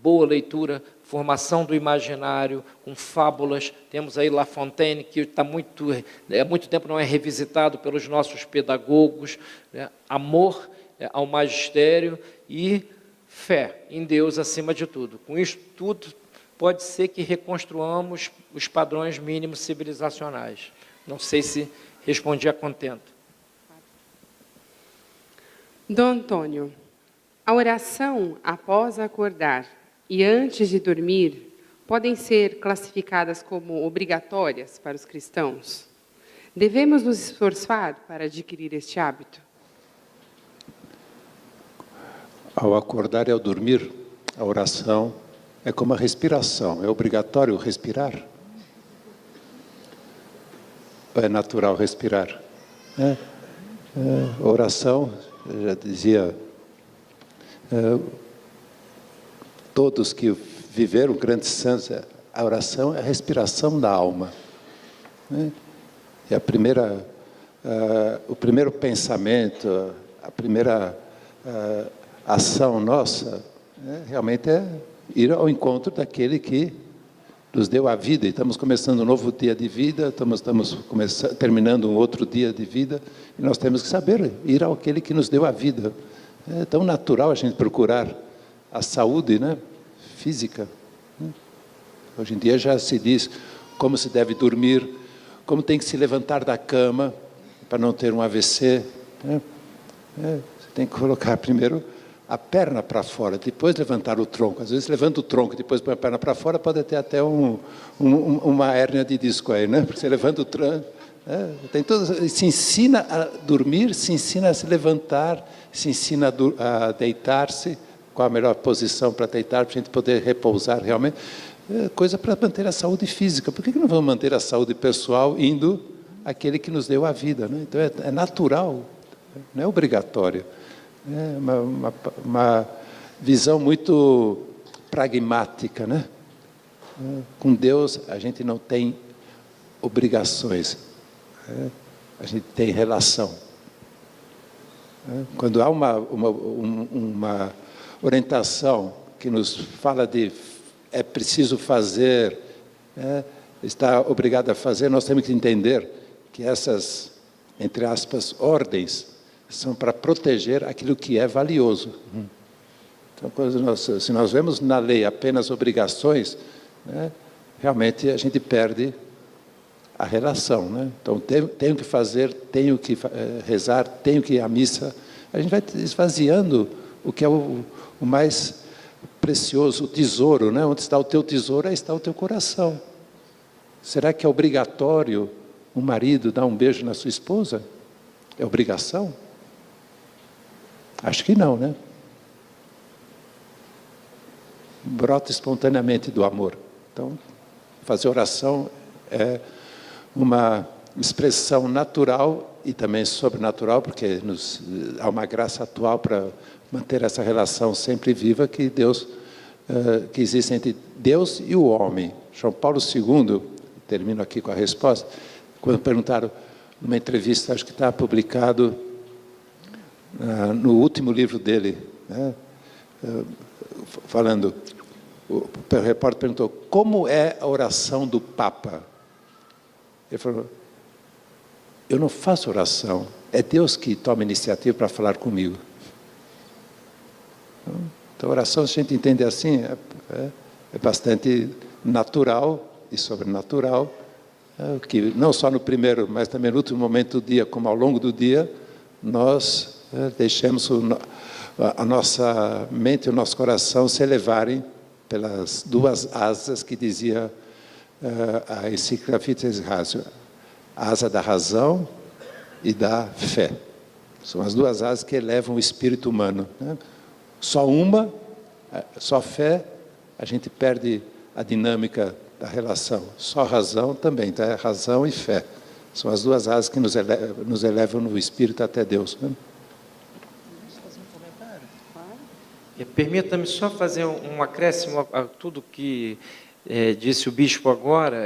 boa leitura, formação do imaginário, com fábulas. Temos aí La Fontaine, que há muito tempo não é revisitado pelos nossos pedagogos, né? Amor ao magistério e fé em Deus acima de tudo. Com isso tudo, pode ser que reconstruamos os padrões mínimos civilizacionais. Não sei se respondi a contento. Dom Antônio, a oração após acordar e antes de dormir podem ser classificadas como obrigatórias para os cristãos? Devemos nos esforçar para adquirir este hábito? Ao acordar e ao dormir, a oração é como a respiração. É obrigatório respirar? Ou é natural respirar? A oração, eu já dizia, todos que viveram grandes santos, a oração é a respiração da alma. É o primeiro pensamento, a primeira ação nossa, realmente é ir ao encontro daquele que nos deu a vida. E estamos começando um novo dia de vida, estamos terminando um outro dia de vida, e nós temos que saber ir àquele que nos deu a vida. É tão natural a gente procurar a saúde, né, física. Hoje em dia já se diz como se deve dormir, como tem que se levantar da cama para não ter um AVC. Você tem que colocar primeiro a perna para fora, depois levantar o tronco. Às vezes levanta o tronco, depois põe a perna para fora, pode ter até uma hérnia de disco aí, né? Porque você levanta o tronco. Tem se ensina a dormir, se ensina a se levantar, se ensina a deitar-se, qual a melhor posição para deitar, para a gente poder repousar realmente. Coisa para manter a saúde física. Por que não vamos manter a saúde pessoal indo àquele que nos deu a vida, né? Então é natural, não é obrigatório. É uma visão muito pragmática, né? Com Deus a gente não tem obrigações, a gente tem relação. Quando há uma orientação que nos fala de é preciso fazer, está obrigado a fazer, nós temos que entender que essas, entre aspas, ordens, são para proteger aquilo que é valioso. Então, se nós vemos na lei apenas obrigações, realmente a gente perde a relação. Então, tenho que fazer, tenho que rezar, tenho que ir à missa. A gente vai esvaziando o que é o mais precioso, o tesouro. Onde está o teu tesouro, aí está o teu coração. Será que é obrigatório um marido dar um beijo na sua esposa? É obrigação? Acho que não, né? Brota espontaneamente do amor. Então, fazer oração é uma expressão natural e também sobrenatural, porque há uma graça atual para manter essa relação sempre viva que existe entre Deus e o homem. João Paulo II, termino aqui com a resposta, quando perguntaram, numa entrevista, acho que está publicado no último livro dele, né, falando, o repórter perguntou, como é a oração do Papa? Ele falou, eu não faço oração, é Deus que toma iniciativa para falar comigo. Então, a oração, se a gente entende assim, é bastante natural e sobrenatural, que não só no primeiro, mas também no último momento do dia, como ao longo do dia, nós deixemos a nossa mente e o nosso coração se elevarem pelas duas asas que dizia a encíclica Fides Ratio, a asa da razão e da fé. São as duas asas que elevam o espírito humano, né? Só fé, a gente perde a dinâmica da relação. Só razão também, tá? Razão e fé. São as duas asas que nos elevam no espírito até Deus, né? Permita-me só fazer um acréscimo a tudo que disse o bispo agora.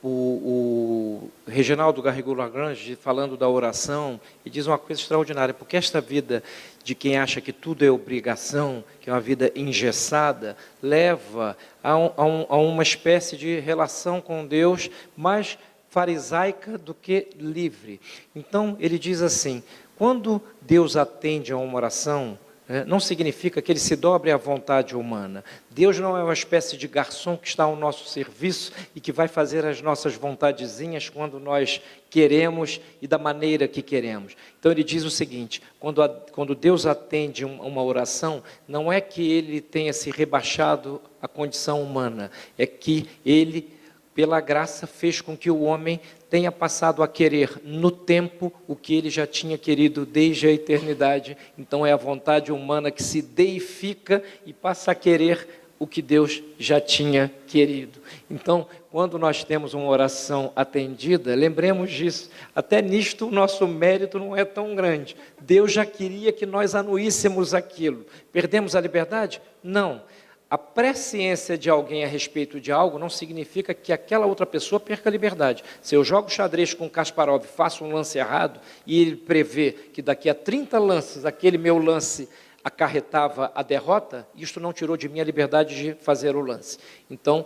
O Reginaldo Garrigou-Lagrange, falando da oração, e diz uma coisa extraordinária, porque esta vida de quem acha que tudo é obrigação, que é uma vida engessada, leva a uma espécie de relação com Deus mais farisaica do que livre. Então, ele diz assim, quando Deus atende a uma oração, não significa que ele se dobre à vontade humana. Deus não é uma espécie de garçom que está ao nosso serviço e que vai fazer as nossas vontadezinhas quando nós queremos e da maneira que queremos. Então ele diz o seguinte, quando Deus atende uma oração, não é que ele tenha se rebaixado à condição humana, é que ele, pela graça, fez com que o homem tenha passado a querer no tempo o que ele já tinha querido desde a eternidade. Então é a vontade humana que se deifica e passa a querer o que Deus já tinha querido. Então, quando nós temos uma oração atendida, lembremos disso, até nisto o nosso mérito não é tão grande. Deus já queria que nós anuíssemos aquilo. Perdemos a liberdade? Não. A presciência de alguém a respeito de algo não significa que aquela outra pessoa perca a liberdade. Se eu jogo xadrez com Kasparov e faço um lance errado, e ele prevê que daqui a 30 lances, aquele meu lance acarretava a derrota, isto não tirou de mim a liberdade de fazer o lance. Então,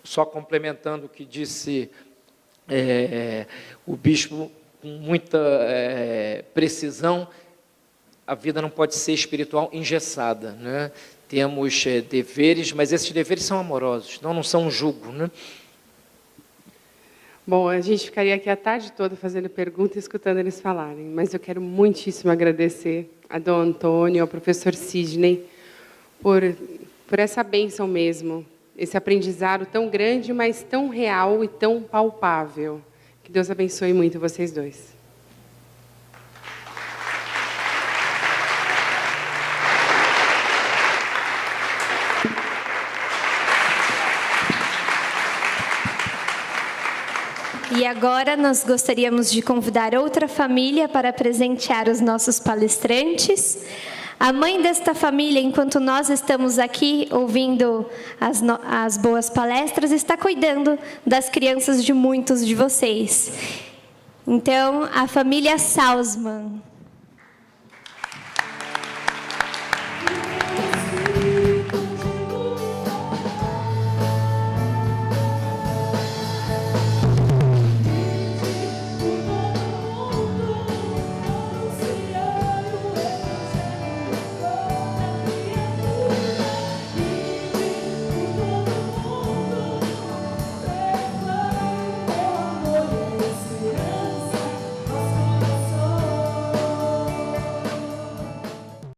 só complementando o que disse o bispo, com muita precisão, a vida não pode ser espiritual engessada, né? Temos deveres, mas esses deveres são amorosos, não são um jugo, né? Bom, a gente ficaria aqui a tarde toda fazendo perguntas e escutando eles falarem, mas eu quero muitíssimo agradecer a Dom Antônio, ao professor Sidney, por essa bênção mesmo, esse aprendizado tão grande, mas tão real e tão palpável. Que Deus abençoe muito vocês dois. E agora nós gostaríamos de convidar outra família para presentear os nossos palestrantes. A mãe desta família, enquanto nós estamos aqui ouvindo as boas palestras, está cuidando das crianças de muitos de vocês. Então, a família Salzman.